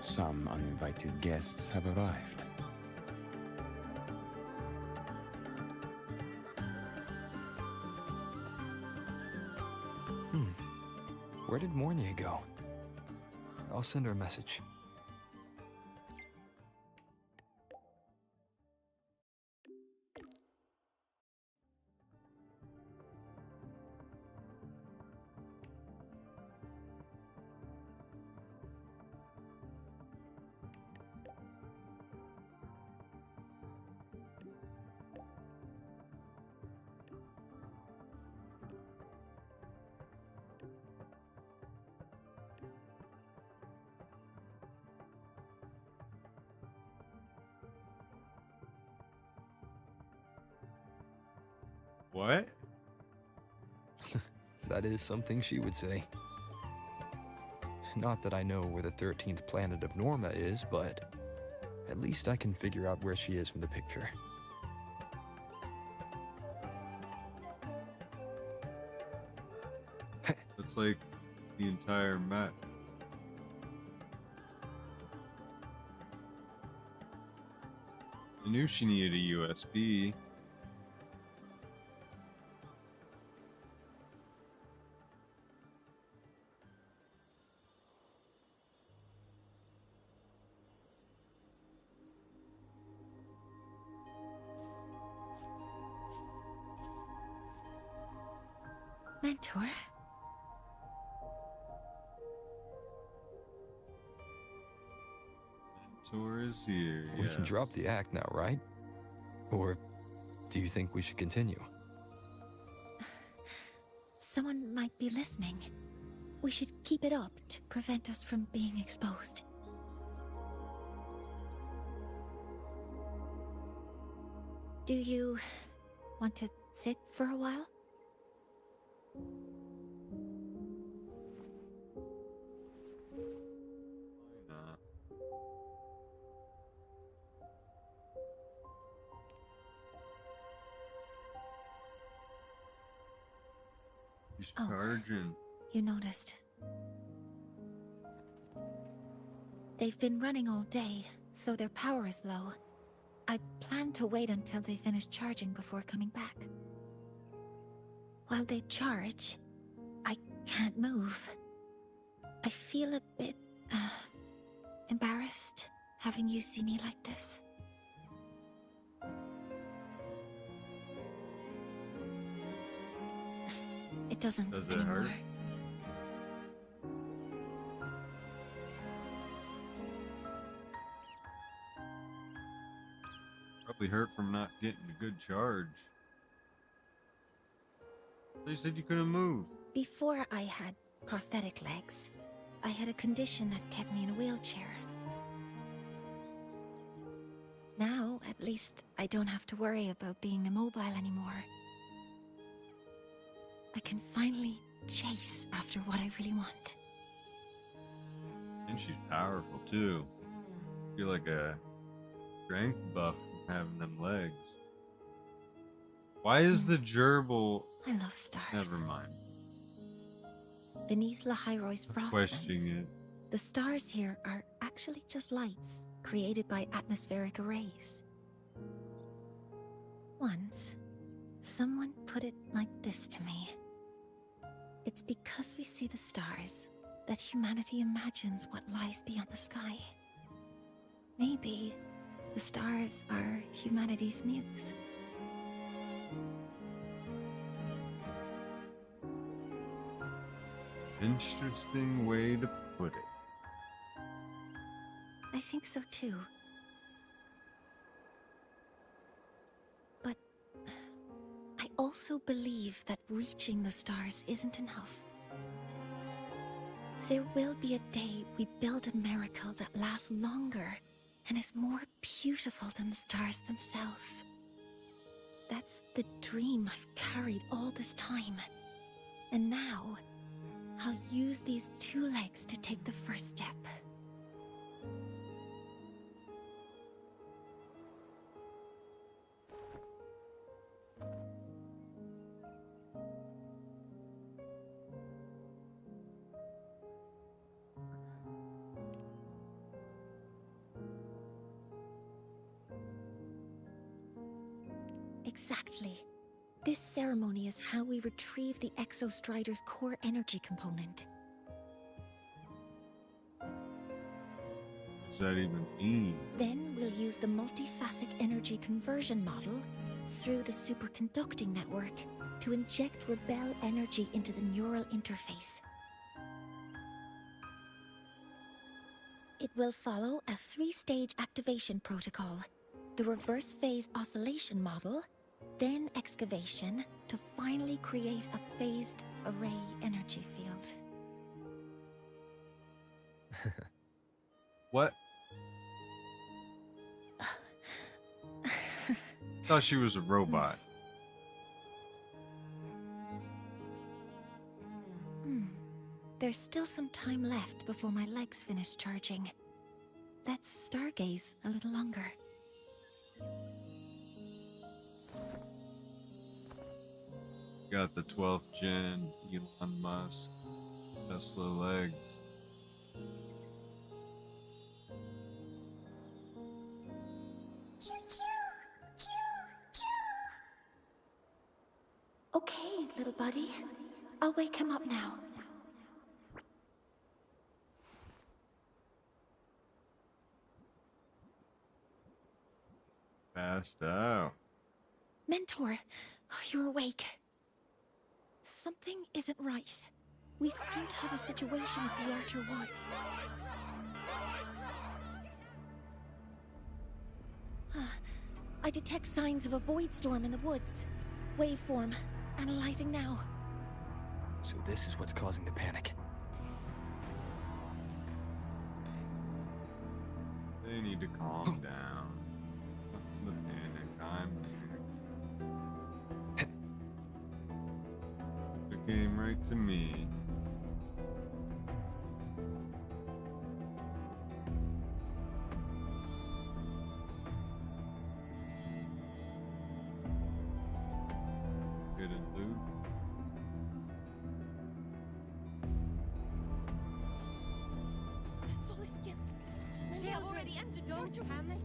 Some uninvited guests have arrived. Where did Mornier go? I'll send her a message. What? That is something she would say. Not that I know where the 13th planet of Norma is, but at least I can figure out where she is from the picture. That's like the entire map. I knew she needed a USB. Mentor? Mentor is here. We can drop the act now, right? Or do you think we should continue? Someone might be listening. We should keep it up to prevent us from being exposed. Do you want to sit for a while? He's charging. You noticed. They've been running all day, so their power is low. I plan to wait until they finish charging before coming back. While they charge, I can't move. I feel a bit, embarrassed having you see me like this. It doesn't Does it anymore. hurt? Probably hurt from not getting a good charge. They said you couldn't move. Before I had prosthetic legs, I had a condition that kept me in a wheelchair. Now, at least, I don't have to worry about being immobile anymore. I can finally chase after what I really want. And she's powerful too. You're like a strength buff from having them legs. Why is the gerbil? I love stars. Never mind. Beneath Lahairoy's frostlands, Questioning it. the stars here are actually just lights created by atmospheric arrays. Once, someone put it like this to me. It's because we see the stars that humanity imagines what lies beyond the sky. Maybe the stars are humanity's muse. Interesting way to put it. I think so too. But I also believe that reaching the stars isn't enough. There will be a day we build a miracle that lasts longer and is more beautiful than the stars themselves. That's the dream I've carried all this time. And now, I'll use these 2 legs to take the first step. Exactly. This ceremony is how we retrieve the Exostrider's core energy component. What does that even mean? Then we'll use the multiphasic energy conversion model through the superconducting network to inject rebel energy into the neural interface. It will follow a 3-stage activation protocol: the reverse phase oscillation model, then excavation, to finally create a phased array energy field. What? Thought she was a robot. There's still some time left before my legs finish charging. Let's stargaze a little longer. Got the 12th gen Elon Musk Tesla legs. Okay, little buddy. I'll wake him up now. Passed out. Mentor, you're awake. Something isn't right. We seem to have a situation at the Outer Woods. I detect signs of a void storm in the woods. Waveform. Analyzing now. So this is what's causing the panic. They need to calm down. The panic. I'm right to me. Hidden loot. The solar skin. They have already entered. Don't panic.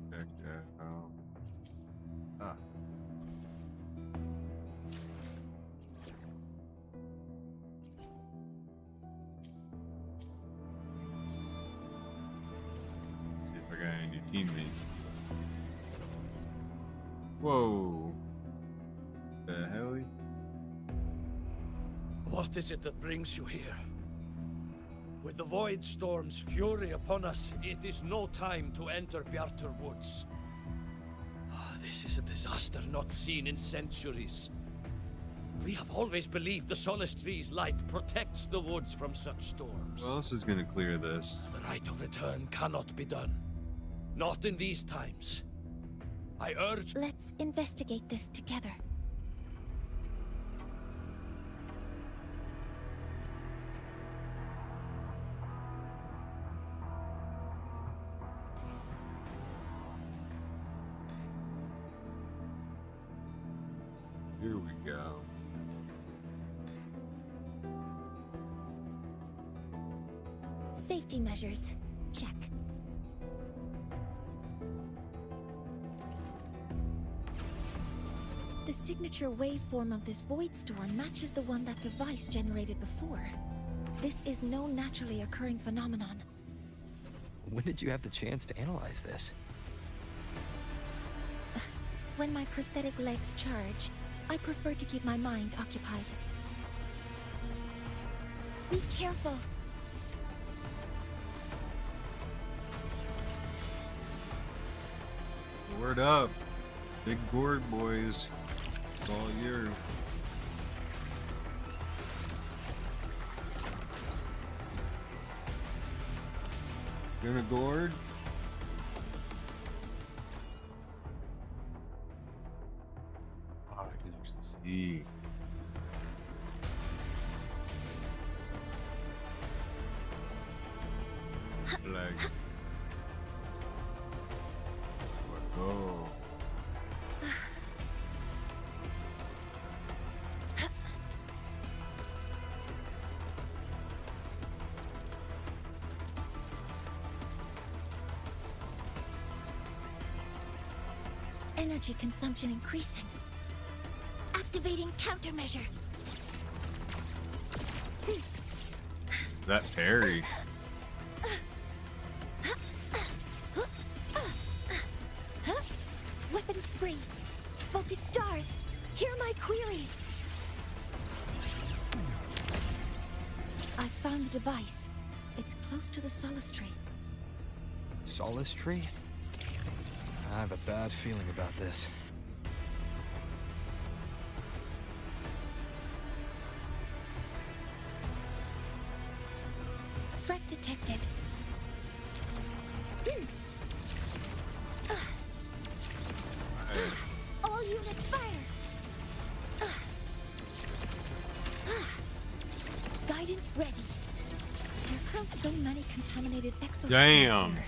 Check that out. Ah. See if I got any teammates. Whoa. The hell? What is it that brings you here? With the Void Storm's fury upon us, it is no time to enter Bjartur Woods. This is a disaster not seen in centuries. We have always believed the Solace Tree's light protects the woods from such storms. Who else is gonna clear this? The right of return cannot be done. Not in these times. I urge... Let's investigate this together. Here we go. Safety measures. Check. The signature waveform of this void storm matches the one that device generated before. This is no naturally occurring phenomenon. When did you have the chance to analyze this? When my prosthetic legs charge, I prefer to keep my mind occupied. Be careful. Word up. Big gourd boys. It's all you. Gonna gourd? Oh, I can actually see. Like. Oh. Energy consumption increasing. Activating countermeasure. That parry. Weapons free. Focus stars. Hear my queries. I found the device. It's close to the Solace Tree. Solace Tree? I have a bad feeling about this. Threat detected. All units fire! Guidance ready. There are so many contaminated exosuits Damn. here.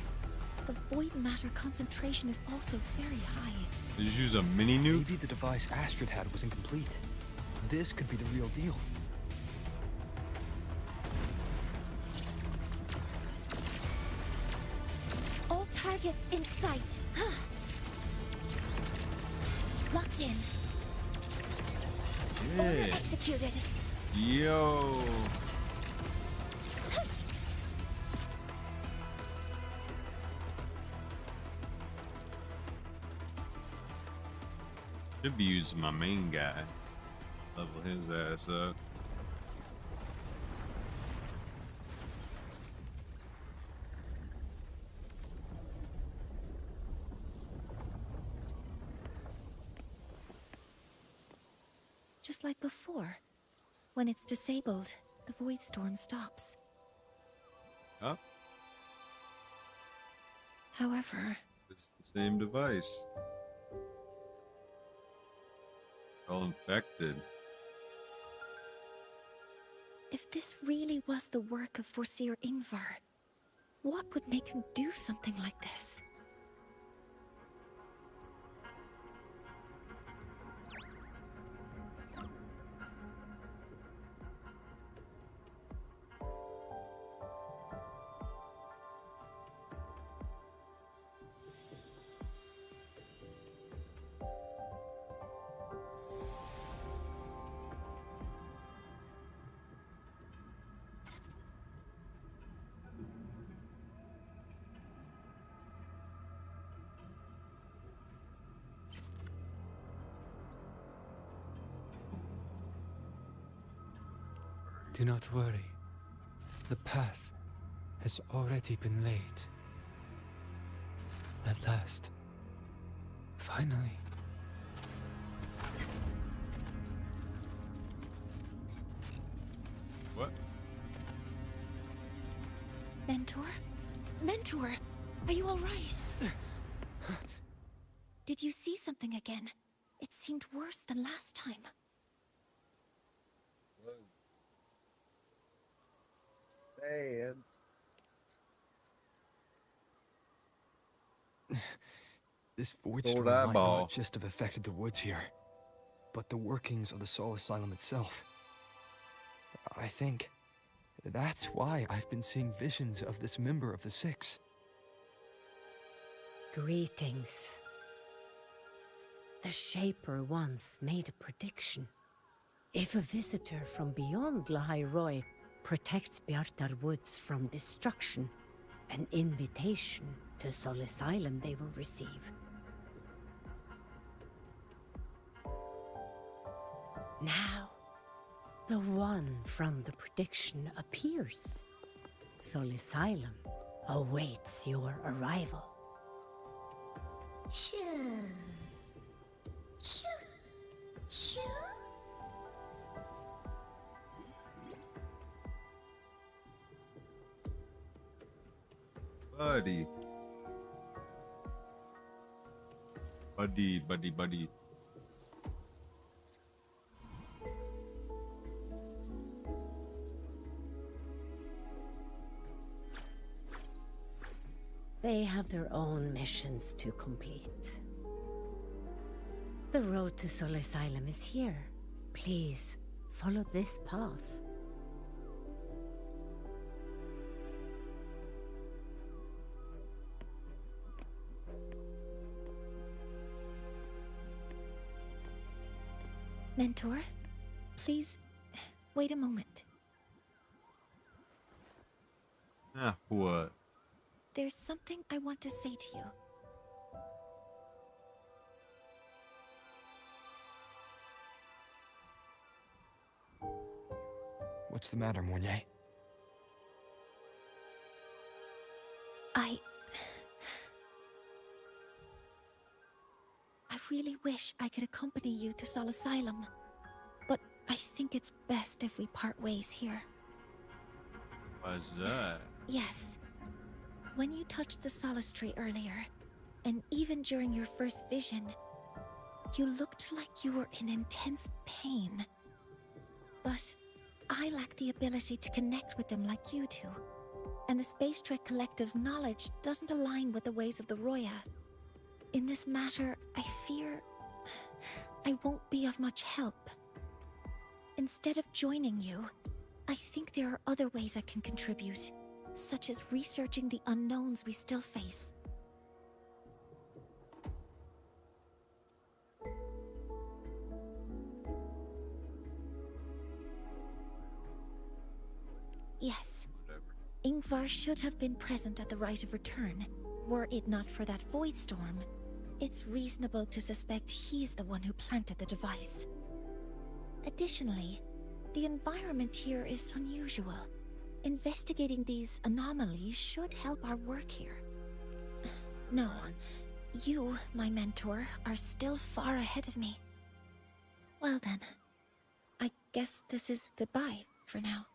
The void matter concentration is also very high. Did you use a mini nuke? Maybe the device Astrid had was incomplete. This could be the real deal. All targets in sight. Locked in. Order Yeah. executed. Yo. Should be using my main guy. Level his ass up. Just like before. When it's disabled, the void storm stops. Up. However, It's the same device. All infected. If this really was the work of Forseer Ingvar, what would make him do something like this? Do not worry. The path has already been laid. At last. Finally. What? Mentor? Mentor! Are you alright? Did you see something again? It seemed worse than last time. Hey, This void Old storm might eyeball. not just have affected the woods here, but the workings of the Soul Asylum itself. I think that's why I've been seeing visions of this member of the Six. Greetings. The Shaper once made a prediction. If a visitor from beyond Lahai Roi protects Bjartar Woods from destruction, an invitation to Soul Asylum they will receive. Now, the one from the prediction appears. Soul Asylum awaits your arrival. Buddy. Buddy. They have their own missions to complete. The road to Soul Asylum is here. Please, follow this path. Mentor, please, wait a moment. Ah, what? There's something I want to say to you. What's the matter, Mornier? I really wish I could accompany you to Soul Asylum, but I think it's best if we part ways here. Why's that? Yes. When you touched the Solace Tree earlier, and even during your first vision, you looked like you were in intense pain. But I lack the ability to connect with them like you do, and the Space Trek Collective's knowledge doesn't align with the ways of the Roya. In this matter, I fear I won't be of much help. Instead of joining you, I think there are other ways I can contribute, such as researching the unknowns we still face. Yes. Ingvar should have been present at the Rite of Return. Were it not for that void storm, it's reasonable to suspect he's the one who planted the device. Additionally, the environment here is unusual. Investigating these anomalies should help our work here. No, you, my mentor, are still far ahead of me. Well then, I guess this is goodbye for now.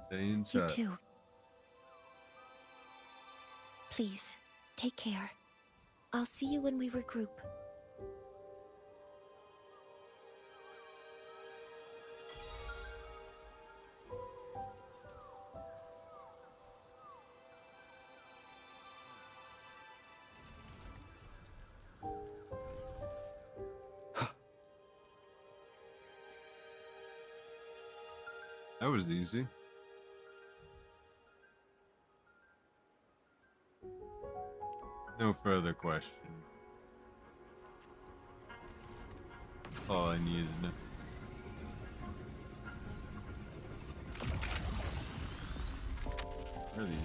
Stay You inside. too. Please, take care. I'll see you when we regroup. That was easy. No further questions. All I needed to know. What are these?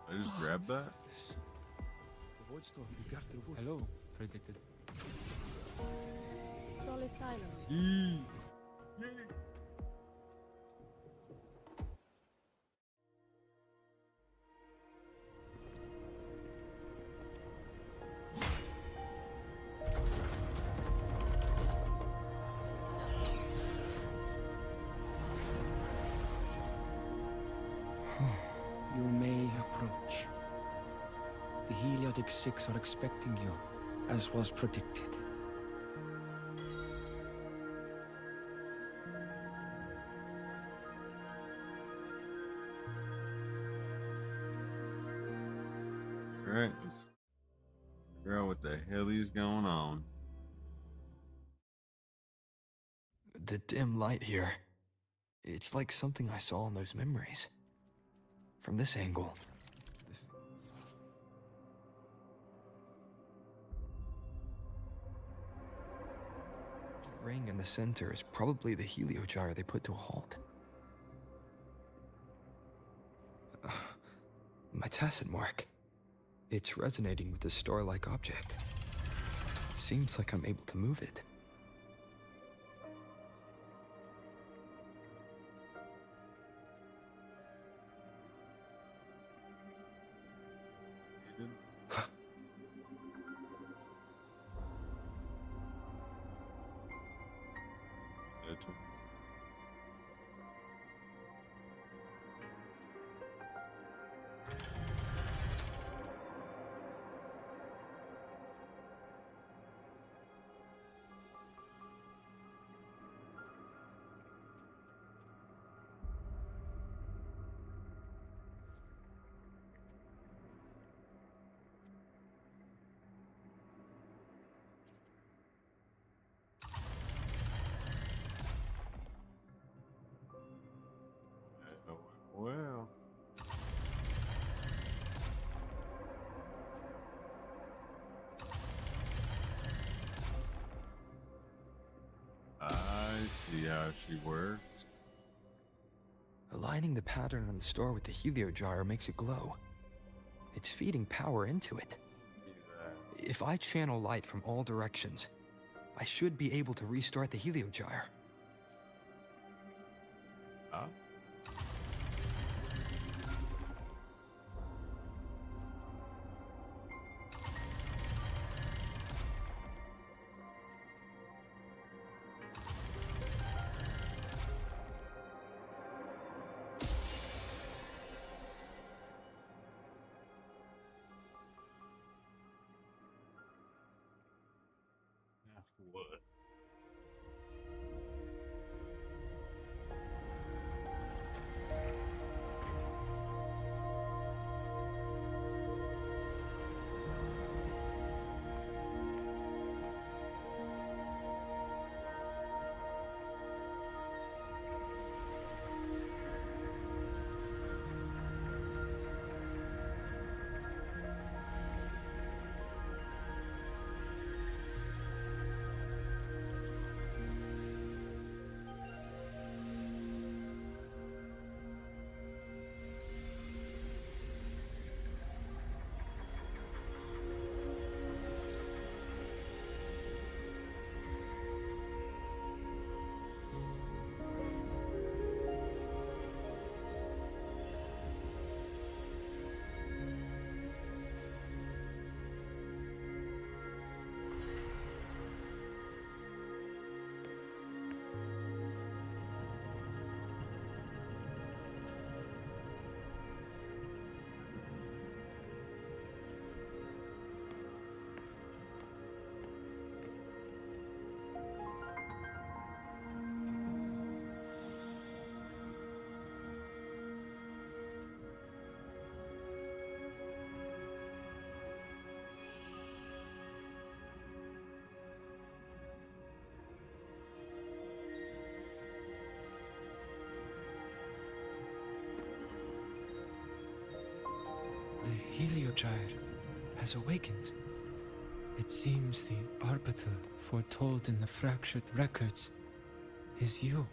I just grabbed that? The void stuff you got the wood. Hello, predicted. Solis Silent. Yee. You may approach. The Heliotic Six are expecting you, as was predicted. Alright, let's figure out what the hell is going on. The dim light here. It's like something I saw in those memories. From this angle. The ring in the center is probably the heliogyre they put to a halt. My tacit mark. It's resonating with this star-like object. Seems like I'm able to move it. Well. I see how she works. Aligning the pattern on the star with the heliogyre makes it glow. It's feeding power into it. If I channel light from all directions, I should be able to restart the heliogyre. Huh? What? Heliogyre has awakened. It seems the arbiter foretold in the fractured records is you.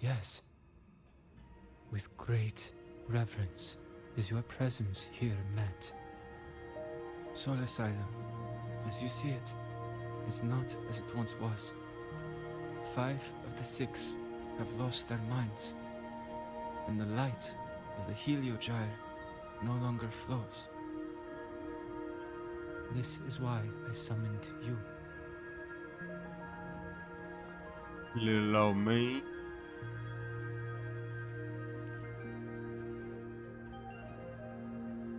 Yes. With great reverence is your presence here met. Soul Asylum, as you see it, is not as it once was. 5 of the 6 have lost their minds, and the light of the Heliogyre no longer flows. This is why I summoned you. Little old me.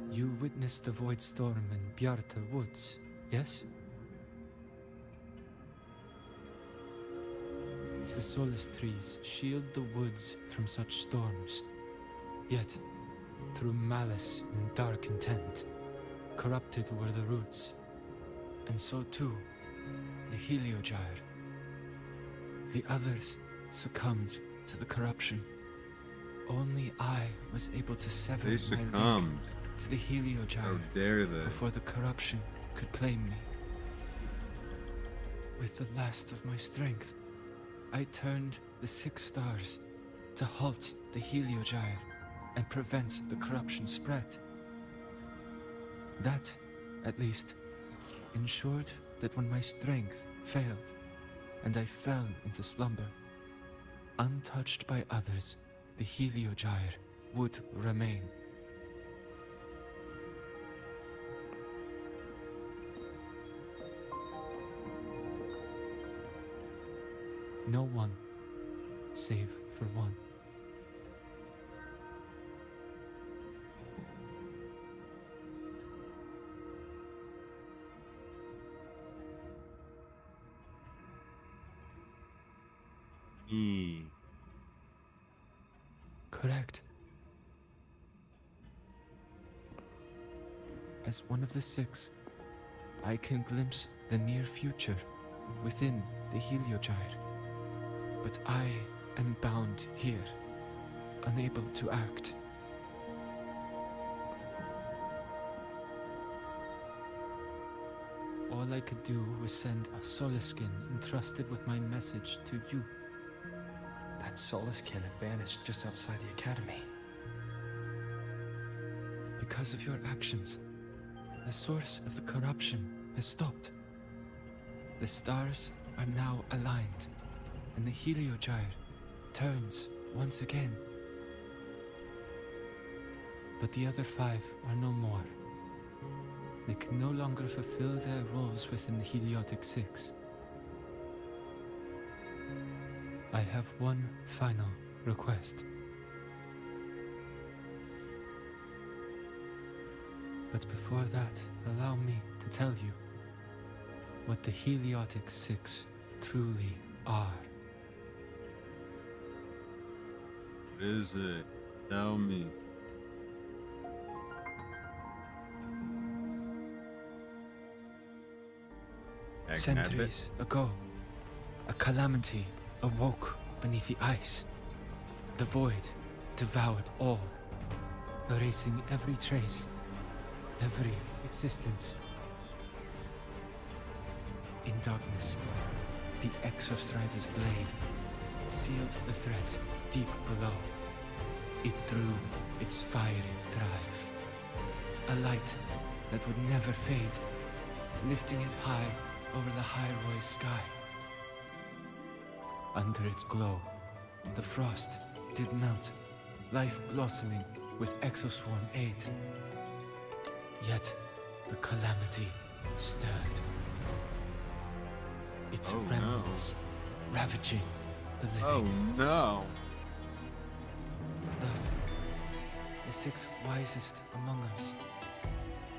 You witnessed the Void Storm in Bjartar Woods, yes? The Solace trees shield the woods from such storms. Yet, through malice and dark intent, corrupted were the roots. And so too, the Heliogyre. The others succumbed to the corruption. Only I was able to sever They my succumbed. link to the Heliogyre How dare they? before the corruption could claim me. With the last of my strength, I turned the 6 stars to halt the Heliogyre and prevent the corruption spread. That, at least, ensured that when my strength failed and I fell into slumber, untouched by others, the Heliogyre would remain. No one, save for one. Correct. As one of the 6, I can glimpse the near future within the Heliogyre. But I am bound here, unable to act. All I could do was send a Solaskin entrusted with my message to you. That Solaskin had vanished just outside the academy. Because of your actions, the source of the corruption has stopped. The stars are now aligned, and the Heliogyre turns once again. But the other 5 are no more. They can no longer fulfill their roles within the Heliotic 6. I have one final request. But before that, allow me to tell you what the Heliotic 6 truly are. What is it? Tell me. Centuries ago, a calamity awoke beneath the ice. The void devoured all, erasing every trace, every existence. In darkness, the Exostrider's blade sealed the threat deep below. It drew its fiery drive, a light that would never fade, lifting it high over the Hyrule sky. Under its glow, the frost did melt, life blossoming with Exoswarm aid. Yet, the calamity stirred. Its remnants ravaging the living. Oh no! Thus, the 6 wisest among us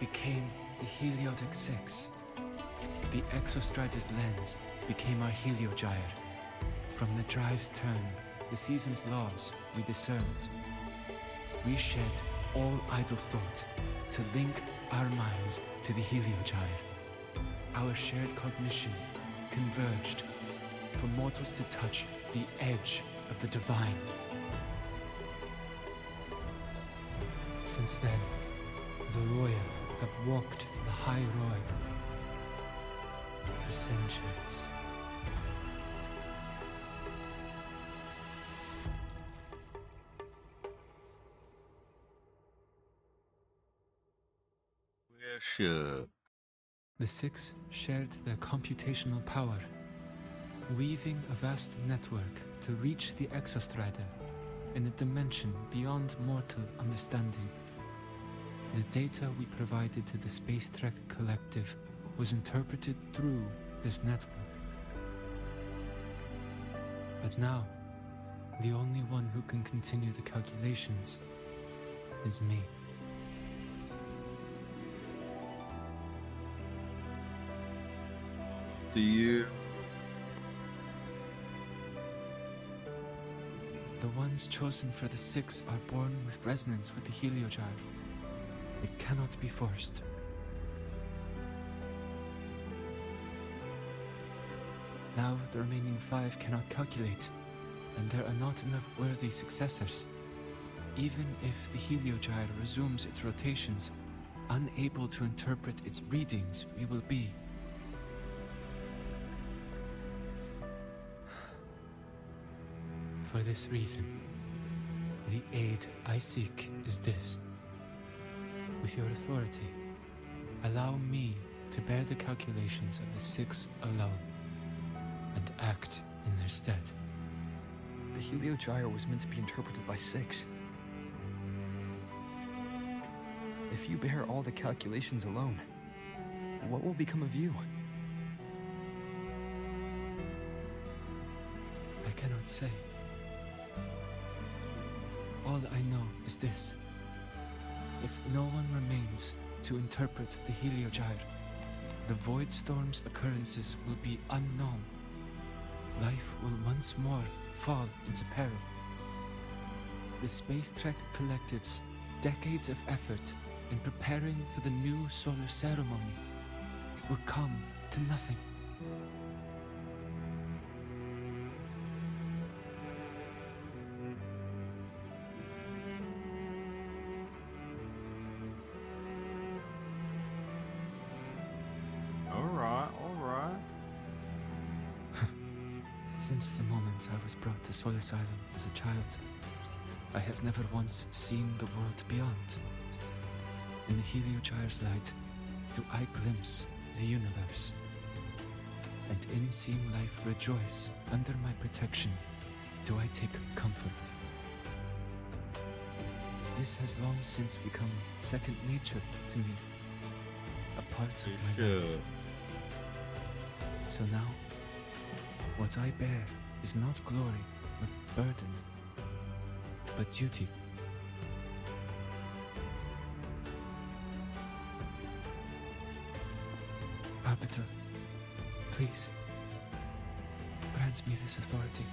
became the Heliotic 6. The Exostrider's lens became our Heliogyre. From the drive's turn, the season's laws we discerned. We shed all idle thought to link our minds to the Heliogyre. Our shared cognition converged for mortals to touch the edge of the divine. Since then, the Roya have walked the High Roy for centuries. Worship. The Six shared their computational power, weaving a vast network to reach the Exostrider in a dimension beyond mortal understanding. The data we provided to the Space Trek Collective was interpreted through this network. But now, the only one who can continue the calculations is me. Do you? The ones chosen for the Six are born with resonance with the Heliogyre. It cannot be forced. Now the remaining 5 cannot calculate, and there are not enough worthy successors. Even if the Heliogyre resumes its rotations, unable to interpret its readings, we will be. For this reason, the aid I seek is this. With your authority, allow me to bear the calculations of the Six alone, and act in their stead. The Heliogyre was meant to be interpreted by Six. If you bear all the calculations alone, what will become of you? I cannot say. All I know is this. If no one remains to interpret the Heliogyre, the Void Storm's occurrences will be unknown. Life will once more fall into peril. The Space Trek Collective's decades of effort in preparing for the new solar ceremony will come to nothing. Alright. Since the moment I was brought to Sol Asylum as a child, I have never once seen the world beyond. In the Heliogyre's light, do I glimpse the universe. And in seeing life rejoice under my protection, do I take comfort. This has long since become second nature to me, a part of my life. So now, what I bear is not glory, but burden, but duty. Arbiter, please, grant me this authority.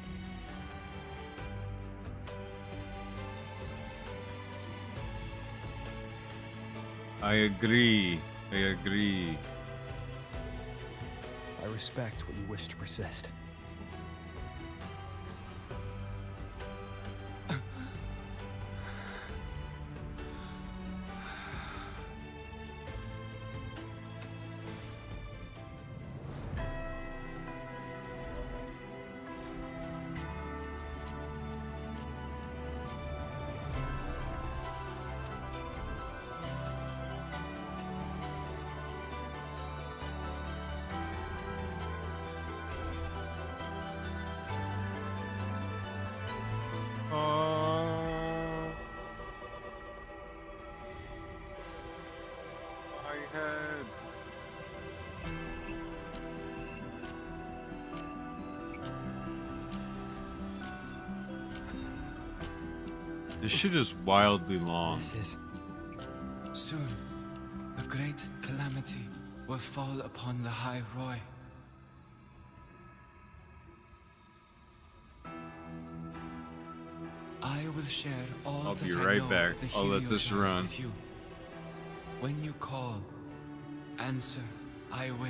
I agree. I respect what you wish to persist. This shit is wildly long. This is. Soon, a great calamity will fall upon the High Roy. I will share all I'll that be I right know back. of the I'll let this Heliogyre run. with you. When you call, answer, I will.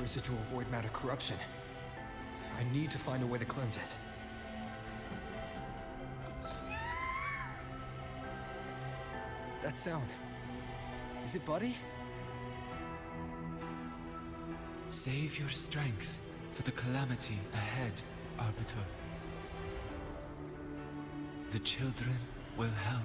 Residual void matter corruption. I need to find a way to cleanse it. That sound. Is it Buddy? Save your strength for the calamity ahead, Arbiter. The children will help.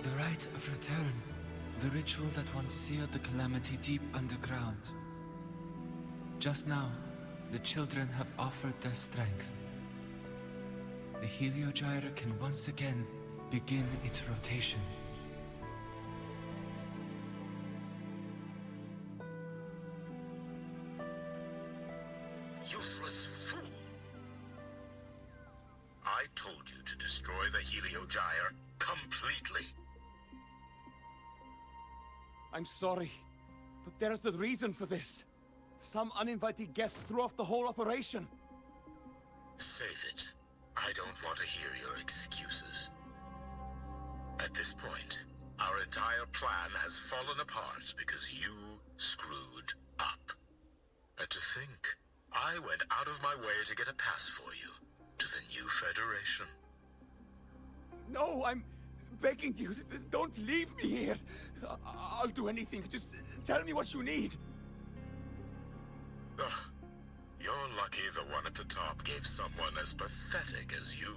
The rite of return. The ritual that once sealed the calamity deep underground. Just now, the children have offered their strength. The Heliogyre can once again begin its rotation. Useless fool! I told you to destroy the Heliogyre completely. I'm sorry, but there's a reason for this. Some uninvited guests threw off the whole operation. Save it. I don't want to hear your excuses. At this point, our entire plan has fallen apart because you screwed up. And to think, I went out of my way to get a pass for you to the new Federation. No, I'm begging you, don't leave me here. I'll do anything, just tell me what you need. Ugh. You're lucky the one at the top gave someone as pathetic as you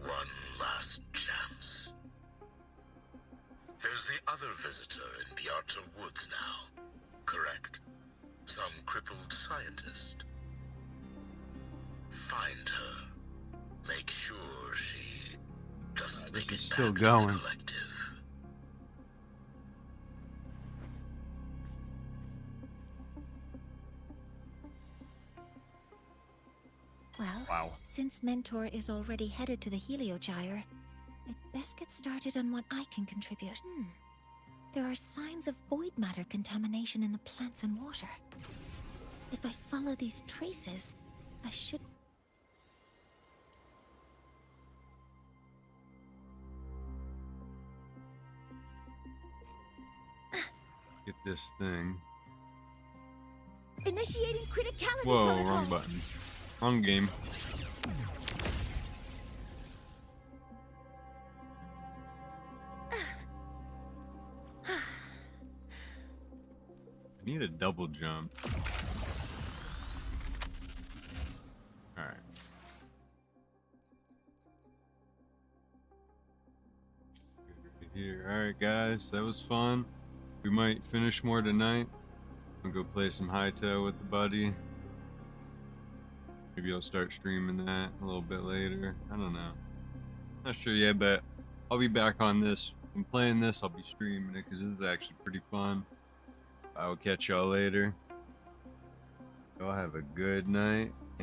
one last chance. There's the other visitor in Bjarta Woods now, correct? Some crippled scientist. Find her. Make sure she doesn't make it still back going. to the collective. Well, since Mentor is already headed to the Heliogyre, I'd best get started on what I can contribute. There are signs of void matter contamination in the plants and water. If I follow these traces, I should... Get this thing. Initiating criticality Whoa, protocol. wrong button. Wrong game. I need a double jump. Alright. Here. Alright guys, that was fun. We might finish more tonight. I'll go play some Hytale with the buddy. Maybe I'll start streaming that a little bit later. I don't know. Not sure yet, but I'll be back on this. If I'm playing this, I'll be streaming it because this is actually pretty fun. I'll catch y'all later. Y'all have a good night.